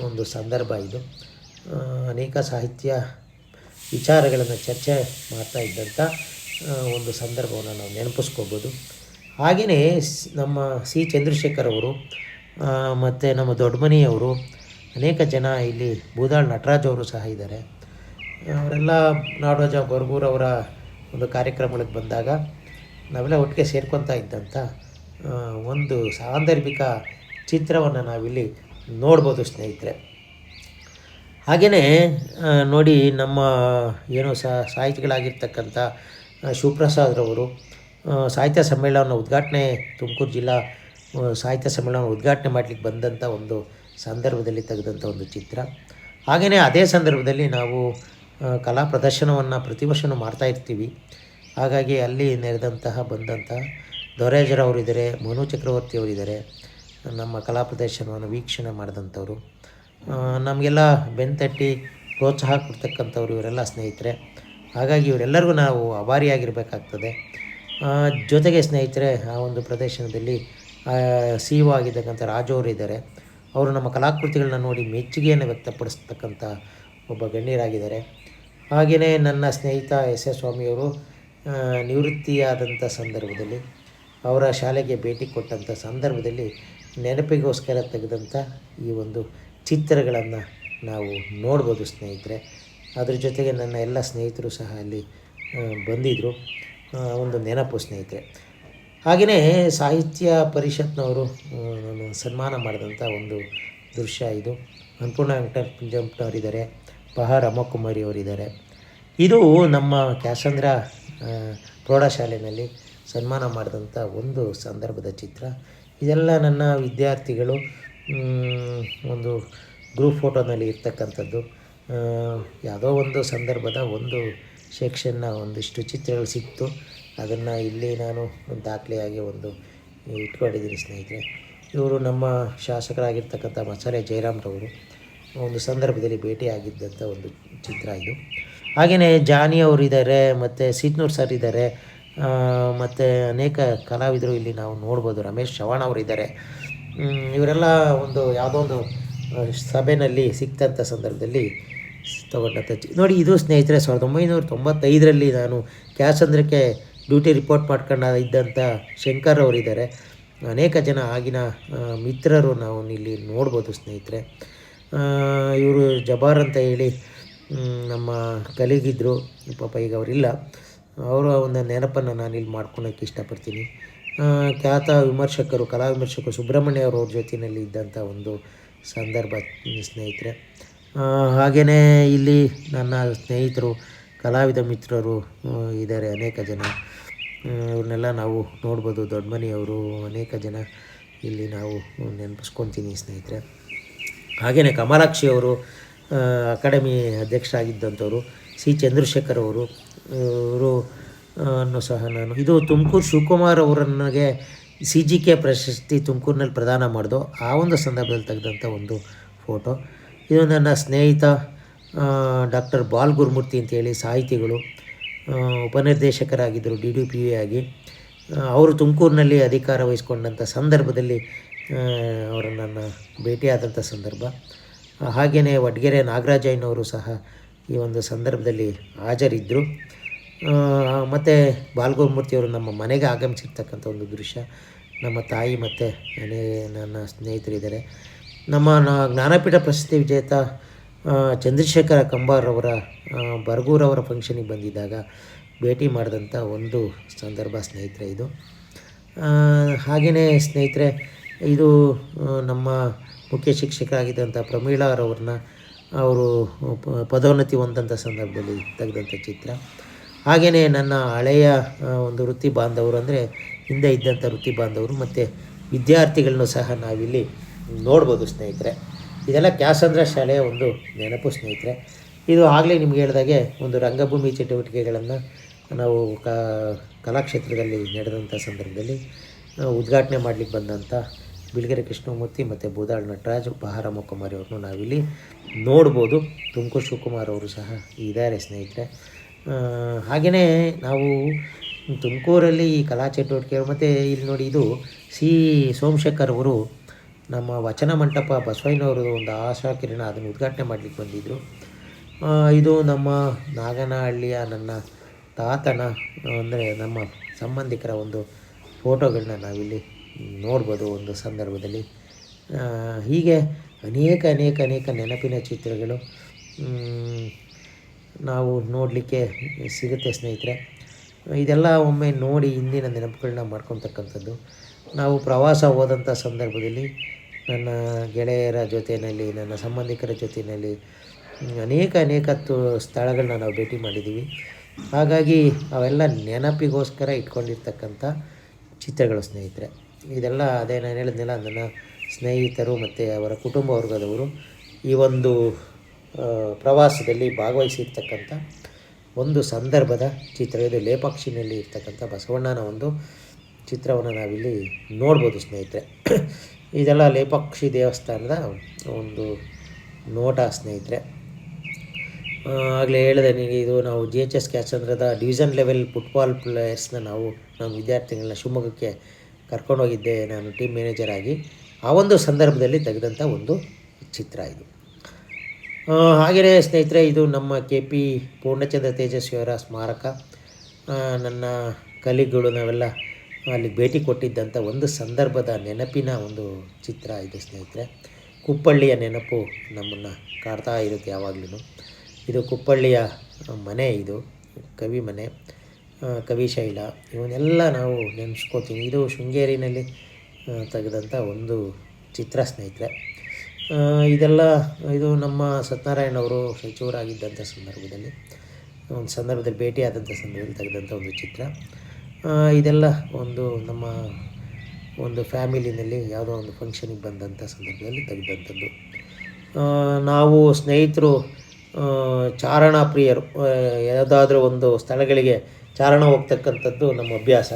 ಒಂದು ಸಂದರ್ಭ ಇದು. ಅನೇಕ ಸಾಹಿತ್ಯ ವಿಚಾರಗಳನ್ನು ಚರ್ಚೆ ಮಾಡ್ತಾ ಇದ್ದಂಥ ಒಂದು ಸಂದರ್ಭವನ್ನು ನಾವು ನೆನಪಿಸ್ಕೋಬೋದು. ಹಾಗೆಯೇ ನಮ್ಮ C. ಚಂದ್ರಶೇಖರ್ ಅವರು ಮತ್ತು ನಮ್ಮ ದೊಡ್ಡಮನಿಯವರು, ಅನೇಕ ಜನ ಇಲ್ಲಿ ಬೂದಾಳ್ ನಟರಾಜ್ ಅವರು ಸಹ ಇದ್ದಾರೆ. ಅವರೆಲ್ಲ ನಾಡೋಜ ಬರ್ಗೂರವರ ಒಂದು ಕಾರ್ಯಕ್ರಮಗಳಿಗೆ ಬಂದಾಗ ನಾವೆಲ್ಲ ಒಟ್ಟಿಗೆ ಸೇರ್ಕೊತಾ ಇದ್ದಂಥ ಒಂದು ಸಾಂದರ್ಭಿಕ ಚಿತ್ರವನ್ನು ನಾವಿಲ್ಲಿ ನೋಡ್ಬೋದು ಸ್ನೇಹಿತರೆ. ಹಾಗೆಯೇ ನೋಡಿ, ನಮ್ಮ ಏನು ಸಾಹಿತಿಗಳಾಗಿರ್ತಕ್ಕಂಥ ಶಿವಪ್ರಸಾದ್ರವರು ಸಾಹಿತ್ಯ ಸಮ್ಮೇಳನ ಉದ್ಘಾಟನೆ, ತುಮಕೂರು ಜಿಲ್ಲಾ ಸಾಹಿತ್ಯ ಸಮ್ಮೇಳನ ಉದ್ಘಾಟನೆ ಮಾಡಲಿಕ್ಕೆ ಬಂದಂಥ ಒಂದು ಸಂದರ್ಭದಲ್ಲಿ ತೆಗೆದಂಥ ಒಂದು ಚಿತ್ರ. ಹಾಗೆಯೇ ಅದೇ ಸಂದರ್ಭದಲ್ಲಿ ನಾವು ಕಲಾ ಪ್ರದರ್ಶನವನ್ನು ಪ್ರತಿ ವರ್ಷವೂ ಮಾಡ್ತಾಯಿರ್ತೀವಿ. ಹಾಗಾಗಿ ಅಲ್ಲಿ ಬಂದಂತಹ ದೊರೆಜರವರಿದ್ದಾರೆ, ಮನು ಚಕ್ರವರ್ತಿಯವರಿದ್ದಾರೆ. ನಮ್ಮ ಕಲಾ ಪ್ರದರ್ಶನವನ್ನು ವೀಕ್ಷಣೆ ಮಾಡಿದಂಥವ್ರು, ನಮಗೆಲ್ಲ ಬೆನ್ತಟ್ಟಿ ಪ್ರೋತ್ಸಾಹ ಕೊಡ್ತಕ್ಕಂಥವ್ರು ಇವರೆಲ್ಲ ಸ್ನೇಹಿತರೆ. ಹಾಗಾಗಿ ಇವರೆಲ್ಲರಿಗೂ ನಾವು ಆಭಾರಿಯಾಗಿರಬೇಕಾಗ್ತದೆ. ಜೊತೆಗೆ ಸ್ನೇಹಿತರೆ, ಆ ಒಂದು ಪ್ರದರ್ಶನದಲ್ಲಿ CEO ಆಗಿರ್ತಕ್ಕಂಥ ರಾಜು ಅವರು ಇದ್ದಾರೆ. ಅವರು ನಮ್ಮ ಕಲಾಕೃತಿಗಳನ್ನ ನೋಡಿ ಮೆಚ್ಚುಗೆಯನ್ನು ವ್ಯಕ್ತಪಡಿಸ್ತಕ್ಕಂಥ ಒಬ್ಬ ಗಣ್ಯರಾಗಿದ್ದಾರೆ. ಹಾಗೆಯೇ ನನ್ನ ಸ್ನೇಹಿತ S. S. ಸ್ವಾಮಿಯವರು ನಿವೃತ್ತಿಯಾದಂಥ ಸಂದರ್ಭದಲ್ಲಿ ಅವರ ಶಾಲೆಗೆ ಭೇಟಿ ಕೊಟ್ಟಂಥ ಸಂದರ್ಭದಲ್ಲಿ ನೆನಪಿಗೋಸ್ಕರ ತೆಗೆದಂಥ ಈ ಒಂದು ಚಿತ್ರಗಳನ್ನು ನಾವು ನೋಡ್ಬೋದು ಸ್ನೇಹಿತರೆ. ಅದ್ರ ಜೊತೆಗೆ ನನ್ನ ಎಲ್ಲ ಸ್ನೇಹಿತರು ಸಹ ಅಲ್ಲಿ ಬಂದಿದ್ದರು, ಒಂದು ನೆನಪು ಸ್ನೇಹಿತರೆ. ಹಾಗೆಯೇ ಸಾಹಿತ್ಯ ಪರಿಷತ್ನವರು ಸನ್ಮಾನ ಮಾಡಿದಂಥ ಒಂದು ದೃಶ್ಯ ಇದು. ಅನ್ನಪೂರ್ಣ ವೆಂಕಟರಮಣಯ್ಯನವರಿದ್ದಾರೆ, ಪಹ ರಮಕುಮಾರಿ ಅವರಿದ್ದಾರೆ. ಇದು ನಮ್ಮ ಕ್ಯಾಸಂದ್ರ ಪ್ರೌಢಶಾಲೆಯಲ್ಲಿ ಸನ್ಮಾನ ಮಾಡಿದಂಥ ಒಂದು ಸಂದರ್ಭದ ಚಿತ್ರ. ಇದೆಲ್ಲ ನನ್ನ ವಿದ್ಯಾರ್ಥಿಗಳು ಒಂದು ಗ್ರೂಪ್ ಫೋಟೋನಲ್ಲಿ ಇರ್ತಕ್ಕಂಥದ್ದು. ಯಾವುದೋ ಒಂದು ಸಂದರ್ಭದ ಒಂದು ಸೆಕ್ಷನ್ನ ಒಂದಿಷ್ಟು ಚಿತ್ರಗಳು ಸಿಕ್ತು, ಅದನ್ನು ಇಲ್ಲಿ ನಾನು ದಾಖಲೆಯಾಗಿ ಒಂದು ಇಟ್ಕೊಂಡಿದ್ದೀನಿ ಸ್ನೇಹಿತರೆ. ಇವರು ನಮ್ಮ ಶಾಸಕರಾಗಿರ್ತಕ್ಕಂಥ ಮಸಾಲೆ ಜಯರಾಮ್ರವರು ಒಂದು ಸಂದರ್ಭದಲ್ಲಿ ಭೇಟಿಯಾಗಿದ್ದಂಥ ಒಂದು ಚಿತ್ರ ಇದು. ಹಾಗೆಯೇ ಜಾನಿ ಅವರಿದ್ದಾರೆ, ಮತ್ತು ಸೀತ್ನೂರ್ ಸರ್ ಇದ್ದಾರೆ, ಮತ್ತು ಅನೇಕ ಕಲಾವಿದರು ಇಲ್ಲಿ ನಾವು ನೋಡ್ಬೋದು. ರಮೇಶ್ ಚವಾಣ್ ಅವರಿದ್ದಾರೆ. ಇವರೆಲ್ಲ ಒಂದು ಯಾವುದೋ ಒಂದು ಸಭೆಯಲ್ಲಿ ಸಿಕ್ತಂಥ ಸಂದರ್ಭದಲ್ಲಿ ತೊಗೊಂಡಂಥ ನೋಡಿ. ಇದು ಸ್ನೇಹಿತರೆ 1995ರಲ್ಲಿ ನಾನು ಕ್ಯಾಸಂದ್ರಕ್ಕೆ ಡ್ಯೂಟಿ ರಿಪೋರ್ಟ್ ಮಾಡ್ಕೊಂಡು ಇದ್ದಂಥ ಶಂಕರ್ ಅವರಿದ್ದಾರೆ. ಅನೇಕ ಜನ ಆಗಿನ ಮಿತ್ರರು ನಾವು ಇಲ್ಲಿ ನೋಡ್ಬೋದು ಸ್ನೇಹಿತರೆ. ಇವರು ಜಬಾರ್ ಅಂತ ಹೇಳಿ ನಮ್ಮ ಕಲೀಗಿದ್ದರು, ಪಾಪ ಈಗ ಅವರಿಲ್ಲ. ಅವರ ಒಂದು ನೆನಪನ್ನು ನಾನಿಲ್ಲಿ ಮಾಡ್ಕೊಳಕ್ಕೆ ಇಷ್ಟಪಡ್ತೀನಿ. ಖ್ಯಾತ ವಿಮರ್ಶಕರು, ಕಲಾ ವಿಮರ್ಶಕರು ಸುಬ್ರಹ್ಮಣ್ಯ ಅವ್ರ ಜೊತೆಯಲ್ಲಿ ಇದ್ದಂಥ ಒಂದು ಸಂದರ್ಭ ಸ್ನೇಹಿತರೆ. ಹಾಗೆಯೇ ಇಲ್ಲಿ ನನ್ನ ಸ್ನೇಹಿತರು, ಕಲಾವಿದ ಮಿತ್ರರು ಇದ್ದಾರೆ ಅನೇಕ ಜನ. ಇವ್ರನ್ನೆಲ್ಲ ನಾವು ನೋಡ್ಬೋದು. ದೊಡ್ಡಮನಿಯವರು, ಅನೇಕ ಜನ ಇಲ್ಲಿ ನಾವು ನೆನಪಿಸ್ಕೊತೀನಿ ಸ್ನೇಹಿತರೆ. ಹಾಗೆಯೇ ಕಮಲಾಕ್ಷಿ ಅವರು ಅಕಾಡೆಮಿ ಅಧ್ಯಕ್ಷರಾಗಿದ್ದಂಥವ್ರು. ಸಿ ಚಂದ್ರಶೇಖರ್ ಅವರು ಇವರು ಅನ್ನು ಸಹ ನಾನು ಇದು ತುಮಕೂರು ಶಿವಕುಮಾರ್ ಅವರನ್ನಿಗೆ CGK ಪ್ರಶಸ್ತಿ ತುಮಕೂರಿನಲ್ಲಿ ಪ್ರದಾನ ಮಾಡಿದೋ ಆ ಒಂದು ಸಂದರ್ಭದಲ್ಲಿ ತೆಗೆದಂಥ ಒಂದು ಫೋಟೋ. ಇದು ನನ್ನ ಸ್ನೇಹಿತ ಡಾಕ್ಟರ್ ಬಾಲ್ ಗುರುಮೂರ್ತಿ ಅಂತೇಳಿ ಸಾಹಿತಿಗಳು, ಉಪನಿರ್ದೇಶಕರಾಗಿದ್ದರು DDPA ಆಗಿ. ಅವರು ತುಮಕೂರಿನಲ್ಲಿ ಅಧಿಕಾರ ವಹಿಸ್ಕೊಂಡಂಥ ಸಂದರ್ಭದಲ್ಲಿ ಅವರನ್ನು ಭೇಟಿಯಾದಂಥ ಸಂದರ್ಭ. ಹಾಗೆಯೇ ವಡ್ಗೆರೆ ನಾಗರಾಜಯ್ಯನವರು ಸಹ ಈ ಒಂದು ಸಂದರ್ಭದಲ್ಲಿ ಹಾಜರಿದ್ದರು. ಮತ್ತು ಬಾಲಗುರುಮೂರ್ತಿಯವರು ನಮ್ಮ ಮನೆಗೆ ಆಗಮಿಸಿರ್ತಕ್ಕಂಥ ಒಂದು ದೃಶ್ಯ. ನಮ್ಮ ತಾಯಿ ಮತ್ತು ನನ್ನ ಸ್ನೇಹಿತರಿದ್ದಾರೆ. ನಮ್ಮ ಜ್ಞಾನಪೀಠ ಪ್ರಶಸ್ತಿ ವಿಜೇತ ಚಂದ್ರಶೇಖರ ಕಂಬಾರವರ ಬರಗೂರವರ ಫಂಕ್ಷನಿಗೆ ಬಂದಿದ್ದಾಗ ಭೇಟಿ ಮಾಡಿದಂಥ ಒಂದು ಸಂದರ್ಭ ಸ್ನೇಹಿತರೆ ಇದು. ಹಾಗೆಯೇ ಸ್ನೇಹಿತರೆ, ಇದು ನಮ್ಮ ಮುಖ್ಯ ಶಿಕ್ಷಕರಾಗಿದ್ದಂಥ ಪ್ರಮೀಳಾರವ್ರನ್ನ ಅವರು ಪದೋನ್ನತಿ ಹೊಂದಂಥ ಸಂದರ್ಭದಲ್ಲಿ ತೆಗೆದಂಥ ಚಿತ್ರ. ಹಾಗೆಯೇ ನನ್ನ ಹಳೆಯ ಒಂದು ವೃತ್ತಿ ಬಾಂಧವರು, ಅಂದರೆ ಹಿಂದೆ ಇದ್ದಂಥ ವೃತ್ತಿ ಬಾಂಧವರು ಮತ್ತು ವಿದ್ಯಾರ್ಥಿಗಳನ್ನು ಸಹ ನಾವಿಲ್ಲಿ ನೋಡ್ಬೋದು ಸ್ನೇಹಿತರೆ. ಇದೆಲ್ಲ ಕ್ಯಾಸಂದ್ರ ಶಾಲೆಯ ಒಂದು ನೆನಪು ಸ್ನೇಹಿತರೆ. ಇದು ಆಗಲೇ ನಿಮ್ಗೆ ಹೇಳಿದಾಗೆ ಒಂದು ರಂಗಭೂಮಿ ಚಟುವಟಿಕೆಗಳನ್ನು ನಾವು ಕಲಾಕ್ಷೇತ್ರದಲ್ಲಿ ನಡೆದಂಥ ಸಂದರ್ಭದಲ್ಲಿ ಉದ್ಘಾಟನೆ ಮಾಡಲಿಕ್ಕೆ ಬಂದಂಥ ಬಿಳಿಗೆರೆ ಕೃಷ್ಣಮೂರ್ತಿ ಮತ್ತು ಬೂದಾಳ್ ನಟರಾಜ್, ಬಹಾರಮ್ಮ ಕುಮಾರಿ ಅವ್ರನ್ನೂ ನಾವಿಲ್ಲಿ ನೋಡ್ಬೋದು. ತುಮಕೂರು ಶಿವಕುಮಾರ್ ಅವರು ಸಹ ಇದ್ದಾರೆ ಸ್ನೇಹಿತರೆ. ಹಾಗೆಯೇ ನಾವು ತುಮಕೂರಲ್ಲಿ ಈ ಕಲಾ ಚಟುವಟಿಕೆಗಳು ಮತ್ತು ಇಲ್ಲಿ ನೋಡಿ, ಇದು ಸಿ ಸೋಮಶೇಖರ್ ಅವರು ನಮ್ಮ ವಚನ ಮಂಟಪ ಬಸವಯ್ಯನವರು ಒಂದು ಆಶಾಕಿರಣ ಅದನ್ನು ಉದ್ಘಾಟನೆ ಮಾಡಲಿಕ್ಕೆ ಬಂದಿದ್ದರು. ಇದು ನಮ್ಮ ನಾಗನಹಳ್ಳಿಯ ನನ್ನ ತಾತನ, ಅಂದರೆ ನಮ್ಮ ಸಂಬಂಧಿಕರ ಒಂದು ಫೋಟೋಗಳನ್ನ ನಾವಿಲ್ಲಿ ನೋಡ್ಬೋದು ಒಂದು ಸಂದರ್ಭದಲ್ಲಿ. ಹೀಗೆ ಅನೇಕ ನೆನಪಿನ ಚಿತ್ರಗಳು ನಾವು ನೋಡಲಿಕ್ಕೆ ಸಿಗುತ್ತೆ ಸ್ನೇಹಿತರೆ. ಇದೆಲ್ಲ ಒಮ್ಮೆ ನೋಡಿ ಹಿಂದಿನ ನೆನಪುಗಳನ್ನ ಮಾಡ್ಕೊತಕ್ಕಂಥದ್ದು. ನಾವು ಪ್ರವಾಸ ಹೋದಂಥ ಸಂದರ್ಭದಲ್ಲಿ ನನ್ನ ಗೆಳೆಯರ ಜೊತೆಯಲ್ಲಿ, ನನ್ನ ಸಂಬಂಧಿಕರ ಜೊತೆಯಲ್ಲಿ ಅನೇಕ ಸ್ಥಳಗಳನ್ನ ನಾವು ಭೇಟಿ ಮಾಡಿದ್ದೀವಿ. ಹಾಗಾಗಿ ಅವೆಲ್ಲ ನೆನಪಿಗೋಸ್ಕರ ಇಟ್ಕೊಂಡಿರ್ತಕ್ಕಂಥ ಚಿತ್ರಗಳು ಸ್ನೇಹಿತರೆ. ಇದೆಲ್ಲ ಅದೇ ನಾನು ಹೇಳಿದ್ನೆಲ್ಲ, ನನ್ನ ಸ್ನೇಹಿತರು ಮತ್ತು ಅವರ ಕುಟುಂಬ ವರ್ಗದವರು ಈ ಒಂದು ಪ್ರವಾಸದಲ್ಲಿ ಭಾಗವಹಿಸಿರ್ತಕ್ಕಂಥ ಒಂದು ಸಂದರ್ಭದ ಚಿತ್ರ. ಇದು ಲೇಪಾಕ್ಷಿನಲ್ಲಿ ಇರ್ತಕ್ಕಂಥ ಬಸವಣ್ಣನ ಒಂದು ಚಿತ್ರವನ್ನು ನಾವಿಲ್ಲಿ ನೋಡ್ಬೋದು ಸ್ನೇಹಿತರೆ. ಇದೆಲ್ಲ ಲೇಪಾಕ್ಷಿ ದೇವಸ್ಥಾನದ ಒಂದು ನೋಟ ಸ್ನೇಹಿತರೆ. ಆಗಲೇ ಹೇಳಿದೆ ನಿಮಗೆ, ಇದು ನಾವು GHS ಕ್ಯಾಸಂದ್ರದ ಡಿವಿಷನ್ ಲೆವೆಲ್ ಫುಟ್ಬಾಲ್ ಪ್ಲೇಯರ್ಸ್ನ ನಮ್ಮ ವಿದ್ಯಾರ್ಥಿಗಳನ್ನ ಶಿವಮೊಗ್ಗಕ್ಕೆ ಕರ್ಕೊಂಡೋಗಿದ್ದೆ ನಾನು ಟೀಮ್ ಮ್ಯಾನೇಜರ್ ಆಗಿ. ಆ ಒಂದು ಸಂದರ್ಭದಲ್ಲಿ ತೆಗೆದಂಥ ಒಂದು ಚಿತ್ರ ಇದು. ಹಾಗೆಯೇ ಸ್ನೇಹಿತರೆ, ಇದು ನಮ್ಮ KP ಪೂರ್ಣಚಂದ್ರ ತೇಜಸ್ವಿಯವರ ಸ್ಮಾರಕ. ನನ್ನ ಕಲೀಗ್ಗಳು ನಾವೆಲ್ಲ ಅಲ್ಲಿಗೆ ಭೇಟಿ ಕೊಟ್ಟಿದ್ದಂಥ ಒಂದು ಸಂದರ್ಭದ ನೆನಪಿನ ಒಂದು ಚಿತ್ರ ಇದು ಸ್ನೇಹಿತರೆ. ಕುಪ್ಪಳ್ಳಿಯ ನೆನಪು ನಮ್ಮನ್ನು ಕಾಡ್ತಾ ಇರುತ್ತೆ ಯಾವಾಗಲೂ. ಇದು ಕುಪ್ಪಳ್ಳಿಯ ಮನೆ, ಇದು ಕವಿ ಮನೆ, ಕವಿಶೈಲ, ಇವನ್ನೆಲ್ಲ ನಾವು ನೆನೆಸ್ಕೋತೀನಿ. ಇದು ಶೃಂಗೇರಿನಲ್ಲಿ ತೆಗೆದಂಥ ಒಂದು ಚಿತ್ರ ಸ್ನೇಹಿತರೆ. ಇದು ನಮ್ಮ ಸತ್ಯನಾರಾಯಣವರು ಸಚಿವರಾಗಿದ್ದಂಥ ಸಂದರ್ಭದಲ್ಲಿ ಭೇಟಿಯಾದಂಥ ಸಂದರ್ಭದಲ್ಲಿ ತೆಗೆದಂಥ ಒಂದು ಚಿತ್ರ. ಇದೆಲ್ಲ ನಮ್ಮ ಒಂದು ಫ್ಯಾಮಿಲಿನಲ್ಲಿ ಯಾವುದೋ ಒಂದು ಫಂಕ್ಷನಿಗೆ ಬಂದಂಥ ಸಂದರ್ಭದಲ್ಲಿ ತೆಗೆದಂಥದ್ದು. ನಾವು ಸ್ನೇಹಿತರು ಚಾರಣ ಪ್ರಿಯರು, ಯಾವುದಾದ್ರೂ ಒಂದು ಸ್ಥಳಗಳಿಗೆ ಚಾರಣ ಹೋಗ್ತಕ್ಕಂಥದ್ದು ನಮ್ಮ ಅಭ್ಯಾಸ.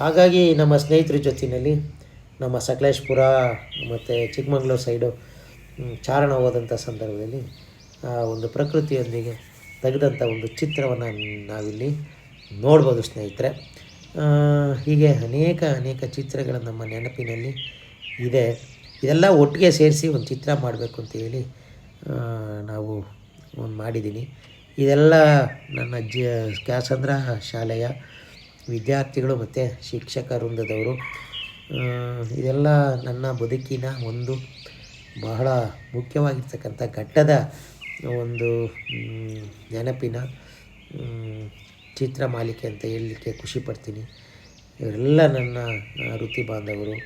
ಹಾಗಾಗಿ ನಮ್ಮ ಸ್ನೇಹಿತರ ಜೊತೆಯಲ್ಲಿ ನಮ್ಮ ಸಕಲೇಶ್ಪುರ ಮತ್ತು ಚಿಕ್ಕಮಗಳೂರು ಸೈಡು ಚಾರಣ ಹೋದಂಥ ಸಂದರ್ಭದಲ್ಲಿ ಒಂದು ಪ್ರಕೃತಿಯೊಂದಿಗೆ ತೆಗೆದಂಥ ಒಂದು ಚಿತ್ರವನ್ನು ನಾವಿಲ್ಲಿ ನೋಡ್ಬೋದು ಸ್ನೇಹಿತರೆ. ಹೀಗೆ ಅನೇಕ ಚಿತ್ರಗಳು ನಮ್ಮ ನೆನಪಿನಲ್ಲಿ ಇದೆ. ಇದೆಲ್ಲ ಒಟ್ಟಿಗೆ ಸೇರಿಸಿ ಒಂದು ಚಿತ್ರ ಮಾಡಬೇಕು ಅಂತೇಳಿ ನಾವು ಒಂದು ಮಾಡಿದ್ದೀನಿ. ಇದೆಲ್ಲ ನನ್ನ ಕ್ಯಾಸಂದ್ರ ಶಾಲೆಯ ವಿದ್ಯಾರ್ಥಿಗಳು ಮತ್ತು ಶಿಕ್ಷಕ ವೃಂದದವರು. ಇದೆಲ್ಲ ನನ್ನ ಬದುಕಿನ ಒಂದು ಬಹಳ ಮುಖ್ಯವಾಗಿರ್ತಕ್ಕಂಥ ಘಟ್ಟದ ಒಂದು ನೆನಪಿನ ಚಿತ್ರ ಮಾಲಿಕೆ ಅಂತ ಹೇಳಲಿಕ್ಕೆ ಖುಷಿಪಡ್ತೀನಿ. ಇವರೆಲ್ಲ ನನ್ನ ವೃತ್ತಿ ಬಾಂಧವರು,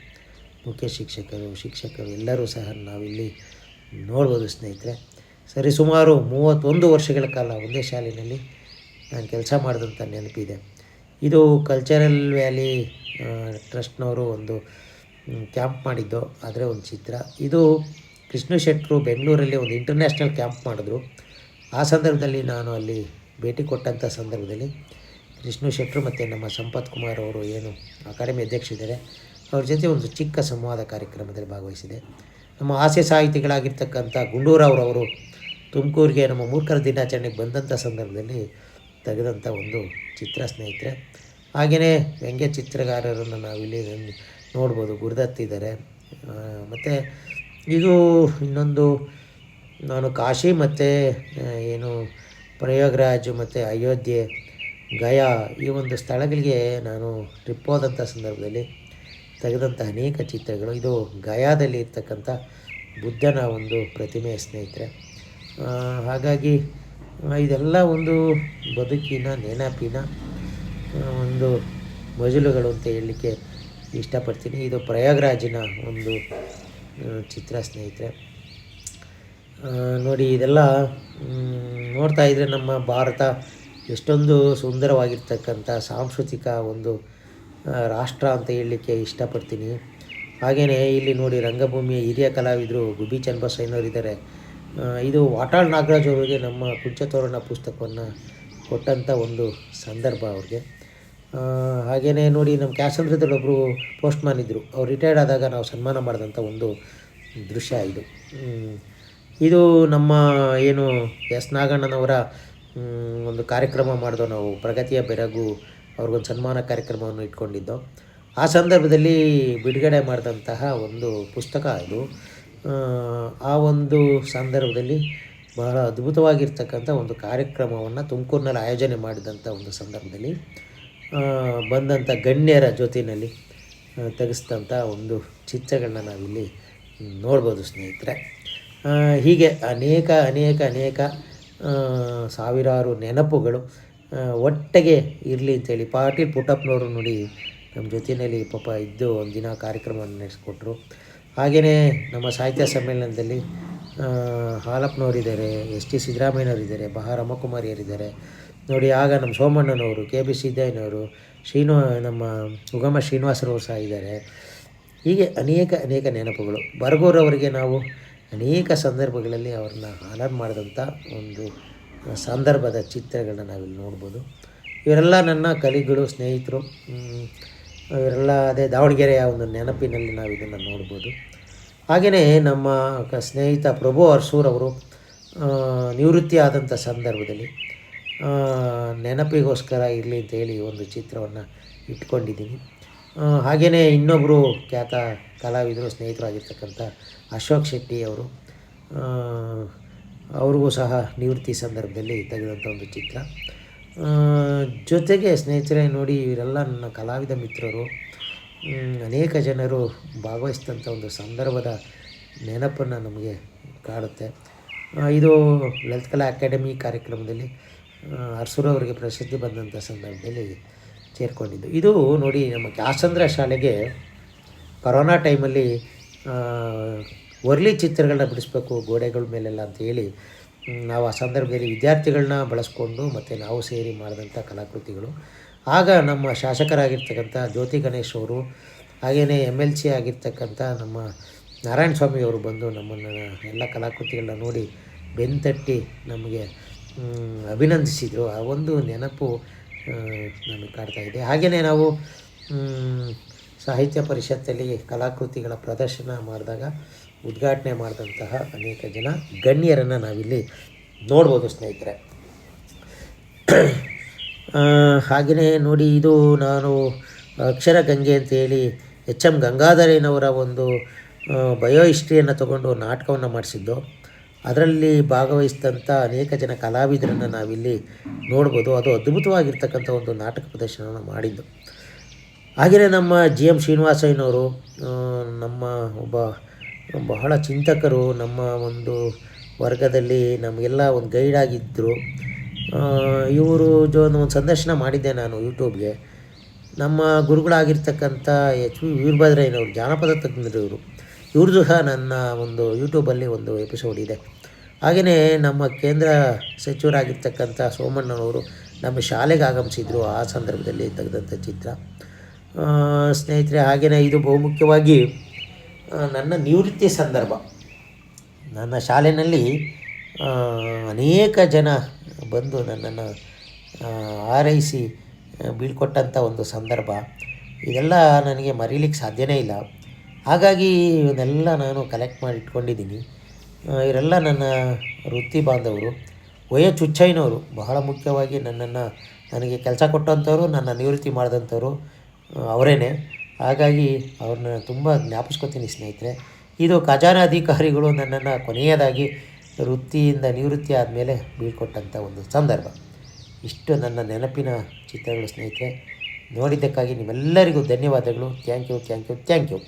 ಮುಖ್ಯ ಶಿಕ್ಷಕರು ಎಲ್ಲರೂ ಸಹ ನಾವಿಲ್ಲಿ ನೋಡ್ಬೋದು ಸ್ನೇಹಿತರೆ. ಸರಿಸುಮಾರು 31 ವರ್ಷಗಳ ಕಾಲ ಒಂದೇ ಶಾಲೆಯಲ್ಲಿ ನಾನು ಕೆಲಸ ಮಾಡಿದಂಥ ನೆನಪಿದೆ. ಇದು ಕಲ್ಚರಲ್ ವ್ಯಾಲಿ ಟ್ರಸ್ಟ್ನವರು ಒಂದು ಕ್ಯಾಂಪ್ ಮಾಡಿದ್ದು, ಅದರ ಒಂದು ಚಿತ್ರ. ಇದು ಕೃಷ್ಣ ಶೆಟ್ಟರು ಬೆಂಗಳೂರಲ್ಲಿ ಒಂದು ಇಂಟರ್ನ್ಯಾಷನಲ್ ಕ್ಯಾಂಪ್ ಮಾಡಿದ್ರು. ಆ ಸಂದರ್ಭದಲ್ಲಿ ನಾನು ಅಲ್ಲಿ ಭೇಟಿ ಕೊಟ್ಟಂಥ ಸಂದರ್ಭದಲ್ಲಿ ಕೃಷ್ಣ ಶೆಟ್ಟರು ಮತ್ತು ನಮ್ಮ ಸಂಪತ್ ಕುಮಾರ್ ಅವರು ಏನು ಅಕಾಡೆಮಿ ಅಧ್ಯಕ್ಷರಿದ್ದಾರೆ, ಅವ್ರ ಜೊತೆ ಒಂದು ಚಿಕ್ಕ ಸಂವಾದ ಕಾರ್ಯಕ್ರಮದಲ್ಲಿ ಭಾಗವಹಿಸಿದೆ. ನಮ್ಮ ಹಾಸ್ಯ ಸಾಹಿತಿಗಳಾಗಿರ್ತಕ್ಕಂಥ ಗುಂಡೂರಾವ್ರವರು ತುಮಕೂರಿಗೆ ನಮ್ಮ ಮೂರ್ಖರ ದಿನಾಚರಣೆಗೆ ಬಂದಂಥ ಸಂದರ್ಭದಲ್ಲಿ ತೆಗೆದಂಥ ಒಂದು ಚಿತ್ರ ಸ್ನೇಹಿತರೆ. ಹಾಗೆಯೇ ವ್ಯಂಗ್ಯ ಚಿತ್ರಗಾರರನ್ನು ನಾವಿಲ್ಲಿ ನೋಡ್ಬೋದು, ಗುರುದತ್ತಿದ್ದಾರೆ. ಮತ್ತು ಇದು ಇನ್ನೊಂದು, ನಾನು ಕಾಶಿ ಮತ್ತು ಏನು ಪ್ರಯಾಗ್ರಾಜ್ ಮತ್ತು ಅಯೋಧ್ಯೆ, ಗಯಾ ಈ ಒಂದು ಸ್ಥಳಗಳಿಗೆ ನಾನು ಟ್ರಿಪ್ ಹೋದಂಥ ಸಂದರ್ಭದಲ್ಲಿ ತೆಗೆದಂಥ ಅನೇಕ ಚಿತ್ರಗಳು. ಇದು ಗಯಾದಲ್ಲಿ ಇರ್ತಕ್ಕಂಥ ಬುದ್ಧನ ಒಂದು ಪ್ರತಿಮೆ ಸ್ನೇಹಿತರೆ. ಹಾಗಾಗಿ ಇದೆಲ್ಲ ಒಂದು ಬದುಕಿನ ನೆನಪಿನ ಒಂದು ಮಜಲುಗಳು ಅಂತ ಹೇಳಲಿಕ್ಕೆ ಇಷ್ಟಪಡ್ತೀನಿ. ಇದು ಪ್ರಯಾಗ್ರಾಜಿನ ಒಂದು ಚಿತ್ರ ಸ್ನೇಹಿತರೆ. ನೋಡಿ, ಇದೆಲ್ಲ ನೋಡ್ತಾ ಇದ್ದರೆ ನಮ್ಮ ಭಾರತ ಎಷ್ಟೊಂದು ಸುಂದರವಾಗಿರ್ತಕ್ಕಂಥ ಸಾಂಸ್ಕೃತಿಕ ಒಂದು ರಾಷ್ಟ್ರ ಅಂತ ಹೇಳಲಿಕ್ಕೆ ಇಷ್ಟಪಡ್ತೀನಿ. ಹಾಗೆಯೇ ಇಲ್ಲಿ ನೋಡಿ, ರಂಗಭೂಮಿಯ ಹಿರಿಯ ಕಲಾವಿದರು ಗುಬ್ಬಿ ಚನ್ನಬಸಯ್ಯನವರಿದ್ದಾರೆ. ಇದು ವಾಟಾಳ್ ನಾಗರಾಜ್ ಅವರಿಗೆ ನಮ್ಮ ಕುಂಚತೋರಣ ಪುಸ್ತಕವನ್ನು ಕೊಟ್ಟಂಥ ಒಂದು ಸಂದರ್ಭ ಅವ್ರಿಗೆ. ಹಾಗೆಯೇ ನೋಡಿ, ನಮ್ಮ ಕ್ಯಾಸಂದ್ರದಲ್ಲಿ ಒಬ್ಬರು ಪೋಸ್ಟ್ಮ್ಯಾನ್ ಇದ್ದರು. ಅವ್ರು ರಿಟೈರ್ಡ್ ಆದಾಗ ನಾವು ಸನ್ಮಾನ ಮಾಡಿದಂಥ ಒಂದು ದೃಶ್ಯ ಇದು. ಇದು ನಮ್ಮ ಏನು ಎಸ್ ನಾಗಣ್ಣನವರ ಒಂದು ಕಾರ್ಯಕ್ರಮ ಮಾಡಿದೋ ನಾವು, ಪ್ರಗತಿಯ ಬೆರಗು, ಅವ್ರಿಗೊಂದು ಸನ್ಮಾನ ಕಾರ್ಯಕ್ರಮವನ್ನು ಇಟ್ಕೊಂಡಿದ್ದೋ. ಆ ಸಂದರ್ಭದಲ್ಲಿ ಬಿಡುಗಡೆ ಮಾಡಿದಂತಹ ಒಂದು ಪುಸ್ತಕ ಇದು. ಆ ಒಂದು ಸಂದರ್ಭದಲ್ಲಿ ಬಹಳ ಅದ್ಭುತವಾಗಿರ್ತಕ್ಕಂಥ ಒಂದು ಕಾರ್ಯಕ್ರಮವನ್ನು ತುಮಕೂರಿನಲ್ಲಿ ಆಯೋಜನೆ ಮಾಡಿದಂಥ ಒಂದು ಸಂದರ್ಭದಲ್ಲಿ ಬಂದಂಥ ಗಣ್ಯರ ಜೊತೆಯಲ್ಲಿ ತೆಗೆಸಿದಂಥ ಒಂದು ಚಿತ್ರಗಳನ್ನ ನಾವಿಲ್ಲಿ ನೋಡ್ಬೋದು ಸ್ನೇಹಿತರೆ. ಹೀಗೆ ಅನೇಕ ಸಾವಿರಾರು ನೆನಪುಗಳು ಒಟ್ಟಿಗೆ ಇರಲಿ ಅಂತೇಳಿ ಪಾಟೀಲ್ ಪುಟ್ಟಪ್ಪನವರು ನೋಡಿ ನಮ್ಮ ಜೊತೆಯಲ್ಲಿ ಪಾಪ ಇದ್ದು ಒಂದು ದಿನ ಕಾರ್ಯಕ್ರಮವನ್ನು ನಡೆಸಿಕೊಟ್ರು. ಹಾಗೆಯೇ ನಮ್ಮ ಸಾಹಿತ್ಯ ಸಮ್ಮೇಳನದಲ್ಲಿ ಹಾಲಪ್ಪನವರಿದ್ದಾರೆ, ಎಸ್ ಟಿ ಸಿದ್ದರಾಮಯ್ಯನವರಿದ್ದಾರೆ, ಬಹ ರಮಕುಮಾರಿಯರಿದ್ದಾರೆ ನೋಡಿ. ಆಗ ನಮ್ಮ ಸೋಮಣ್ಣನವರು, ಕೆ ಬಿ ಸಿದ್ದಯ್ಯನವರು, ನಮ್ಮ ಉಗಮ ಶ್ರೀನಿವಾಸರವರು ಸಹ ಇದ್ದಾರೆ. ಹೀಗೆ ಅನೇಕ ನೆನಪುಗಳು. ಬರಗೂರವರಿಗೆ ನಾವು ಅನೇಕ ಸಂದರ್ಭಗಳಲ್ಲಿ ಅವ್ರನ್ನ ಆನರ್ ಮಾಡಿದಂಥ ಒಂದು ಸಂದರ್ಭದ ಚಿತ್ರಗಳನ್ನ ನಾವಿಲ್ಲಿ ನೋಡ್ಬೋದು. ಇವರೆಲ್ಲ ನನ್ನ ಕಲಿಗಳು, ಸ್ನೇಹಿತರು. ಇವರೆಲ್ಲ ಅದೇ ದಾವಣಗೆರೆಯ ಒಂದು ನೆನಪಿನಲ್ಲಿ ನಾವು ಇದನ್ನು ನೋಡ್ಬೋದು. ಹಾಗೆಯೇ ನಮ್ಮ ಸ್ನೇಹಿತ ಪ್ರಭು ಅರ್ಸೂರವರು ನಿವೃತ್ತಿ ಆದಂಥ ಸಂದರ್ಭದಲ್ಲಿ ನೆನಪಿಗೋಸ್ಕರ ಇರಲಿ ಅಂತೇಳಿ ಒಂದು ಚಿತ್ರವನ್ನು ಇಟ್ಕೊಂಡಿದ್ದೀನಿ. ಹಾಗೆಯೇ ಇನ್ನೊಬ್ಬರು ಖ್ಯಾತ ಕಲಾವಿದರು, ಸ್ನೇಹಿತರಾಗಿರ್ತಕ್ಕಂಥ ಅಶೋಕ್ ಶೆಟ್ಟಿ ಅವರು, ಅವ್ರಿಗೂ ಸಹ ನಿವೃತ್ತಿ ಸಂದರ್ಭದಲ್ಲಿ ತೆಗೆದಂಥ ಒಂದು ಚಿತ್ರ. ಜೊತೆಗೆ ಸ್ನೇಹಿತರೆ ನೋಡಿ, ಇವರೆಲ್ಲ ನನ್ನ ಕಲಾವಿದ ಮಿತ್ರರು. ಅನೇಕ ಜನರು ಭಾಗವಹಿಸಿದಂಥ ಒಂದು ಸಂದರ್ಭದ ನೆನಪನ್ನು ನಮಗೆ ಕಾಡುತ್ತೆ. ಇದು ಲಲಿತ ಕಲಾ ಅಕಾಡೆಮಿ ಕಾರ್ಯಕ್ರಮದಲ್ಲಿ ಅರ್ಸೂರವರಿಗೆ ಪ್ರಸಿದ್ಧಿ ಬಂದಂಥ ಸಂದರ್ಭದಲ್ಲಿ ಸೇರಿಕೊಂಡಿದ್ದು. ಇದು ನೋಡಿ, ನಮ್ಮ ಕ್ಯಾಸಂದ್ರ ಶಾಲೆಗೆ ಕೊರೋನಾ ಟೈಮಲ್ಲಿ ವರ್ಲಿ ಚಿತ್ರಗಳನ್ನ ಬಿಡಿಸ್ಬೇಕು ಗೋಡೆಗಳ ಮೇಲೆಲ್ಲ ಅಂತ ಹೇಳಿ ನಾವು ಆ ಸಂದರ್ಭದಲ್ಲಿ ವಿದ್ಯಾರ್ಥಿಗಳನ್ನ ಬಳಸ್ಕೊಂಡು ಮತ್ತು ನಾವು ಸೇರಿ ಮಾಡಿದಂಥ ಕಲಾಕೃತಿಗಳು. ಆಗ ನಮ್ಮ ಶಾಸಕರಾಗಿರ್ತಕ್ಕಂಥ ಜ್ಯೋತಿ ಗಣೇಶ್ ಅವರು, ಹಾಗೆಯೇ MLC ಆಗಿರ್ತಕ್ಕಂಥ ನಮ್ಮ ನಾರಾಯಣ ಸ್ವಾಮಿಯವರು ಬಂದು ನಮ್ಮನ್ನು ಎಲ್ಲ ಕಲಾಕೃತಿಗಳನ್ನ ನೋಡಿ ಬೆನ್ತಟ್ಟಿ ನಮಗೆ ಅಭಿನಂದಿಸಿದರು. ಆ ಒಂದು ನೆನಪು ನಮಗೆ ಕಾಡ್ತಾಯಿದೆ. ಹಾಗೆಯೇ ನಾವು ಸಾಹಿತ್ಯ ಪರಿಷತ್ತಲ್ಲಿ ಕಲಾಕೃತಿಗಳ ಪ್ರದರ್ಶನ ಮಾಡಿದಾಗ ಉದ್ಘಾಟನೆ ಮಾಡಿದಂತಹ ಅನೇಕ ಜನ ಗಣ್ಯರನ್ನು ನಾವಿಲ್ಲಿ ನೋಡ್ಬೋದು ಸ್ನೇಹಿತರೆ. ಹಾಗೆಯೇ ನೋಡಿ, ಇದು ನಾನು ಅಕ್ಷರ ಗಂಗೆ ಅಂತೇಳಿ H.M. ಗಂಗಾಧರಯ್ಯನವರ ಒಂದು ಬಯೋ ಹಿಸ್ಟ್ರಿಯನ್ನು ತಗೊಂಡು ನಾಟಕವನ್ನು ಮಾಡಿಸಿದ್ದು. ಅದರಲ್ಲಿ ಭಾಗವಹಿಸಿದಂಥ ಅನೇಕ ಜನ ಕಲಾವಿದರನ್ನು ನಾವಿಲ್ಲಿ ನೋಡ್ಬೋದು. ಅದು ಅದ್ಭುತವಾಗಿರ್ತಕ್ಕಂಥ ಒಂದು ನಾಟಕ ಪ್ರದರ್ಶನವನ್ನು ಮಾಡಿದ್ದು. ಹಾಗೆಯೇ ನಮ್ಮ ಜಿ ಎಮ್ ಶ್ರೀನಿವಾಸಯ್ಯನವರು ನಮ್ಮ ಒಬ್ಬ ಬಹಳ ಚಿಂತಕರು, ನಮ್ಮ ಒಂದು ವರ್ಗದಲ್ಲಿ ನಮಗೆಲ್ಲ ಒಂದು ಗೈಡಾಗಿದ್ದರು. ಇವರು ಒಂದು ಸಂದರ್ಶನ ಮಾಡಿದ್ದೆ ನಾನು ಯೂಟ್ಯೂಬ್ಗೆ. ನಮ್ಮ ಗುರುಗಳಾಗಿರ್ತಕ್ಕಂಥ ಎಚ್ ವಿ ವೀರಭದ್ರಯ್ಯನವರು, ಜಾನಪದ ತಜ್ಞರು ಇವ್ರದ್ದು ಸಹ ನನ್ನ ಒಂದು ಯೂಟ್ಯೂಬಲ್ಲಿ ಒಂದು ಎಪಿಸೋಡ್ ಇದೆ. ಹಾಗೆಯೇ ನಮ್ಮ ಕೇಂದ್ರ ಸಚಿವರಾಗಿರ್ತಕ್ಕಂಥ ಸೋಮಣ್ಣನವರು ನಮ್ಮ ಶಾಲೆಗೆ ಆಗಮಿಸಿದರು. ಆ ಸಂದರ್ಭದಲ್ಲಿ ತೆಗೆದಂಥ ಚಿತ್ರ. ಸ್ನೇಹಿತರೆ, ಹಾಗೆಯೇ ಇದು ಬಹುಮುಖ್ಯವಾಗಿ ನನ್ನ ನಿವೃತ್ತಿ ಸಂದರ್ಭ. ನನ್ನ ಶಾಲೆಯಲ್ಲಿ ಅನೇಕ ಜನ ಬಂದು ನನ್ನನ್ನು ಹಾರೈಸಿ ಬೀಳ್ಕೊಟ್ಟಂಥ ಒಂದು ಸಂದರ್ಭ. ಇದೆಲ್ಲ ನನಗೆ ಮರೀಲಿಕ್ಕೆ ಸಾಧ್ಯನೇ ಇಲ್ಲ. ಹಾಗಾಗಿ ಇವನ್ನೆಲ್ಲ ನಾನು ಕಲೆಕ್ಟ್ ಮಾಡಿ ಇಟ್ಕೊಂಡಿದ್ದೀನಿ. ಇವರೆಲ್ಲ ನನ್ನ ವೃತ್ತಿ ಬಾಂಧವರು. ವೈ ಎಚ್ ಹುಚ್ಚಯ್ಯನವರು ಬಹಳ ಮುಖ್ಯವಾಗಿ ನನಗೆ ಕೆಲಸ ಕೊಟ್ಟಂಥವ್ರು, ನನ್ನ ನಿವೃತ್ತಿ ಮಾಡಿದಂಥವ್ರು ಅವರೇ. ಹಾಗಾಗಿ ಅವ್ರನ್ನ ತುಂಬ ಜ್ಞಾಪಿಸ್ಕೊತೀನಿ ಸ್ನೇಹಿತರೆ. ಇದು ಖಜಾನೆ ಅಧಿಕಾರಿಗಳು ನನ್ನನ್ನು ಕೊನೆಯದಾಗಿ ವೃತ್ತಿಯಿಂದ ನಿವೃತ್ತಿ ಆದಮೇಲೆ ಬೀಳ್ಕೊಟ್ಟಂಥ ಒಂದು ಸಂದರ್ಭ. ಇಷ್ಟು ನನ್ನ ನೆನಪಿನ ಚಿತ್ರಗಳು ಸ್ನೇಹಿತರೆ. ನೋಡಿದ್ದಕ್ಕಾಗಿ ನಿಮ್ಮೆಲ್ಲರಿಗೂ ಧನ್ಯವಾದಗಳು. Thank you.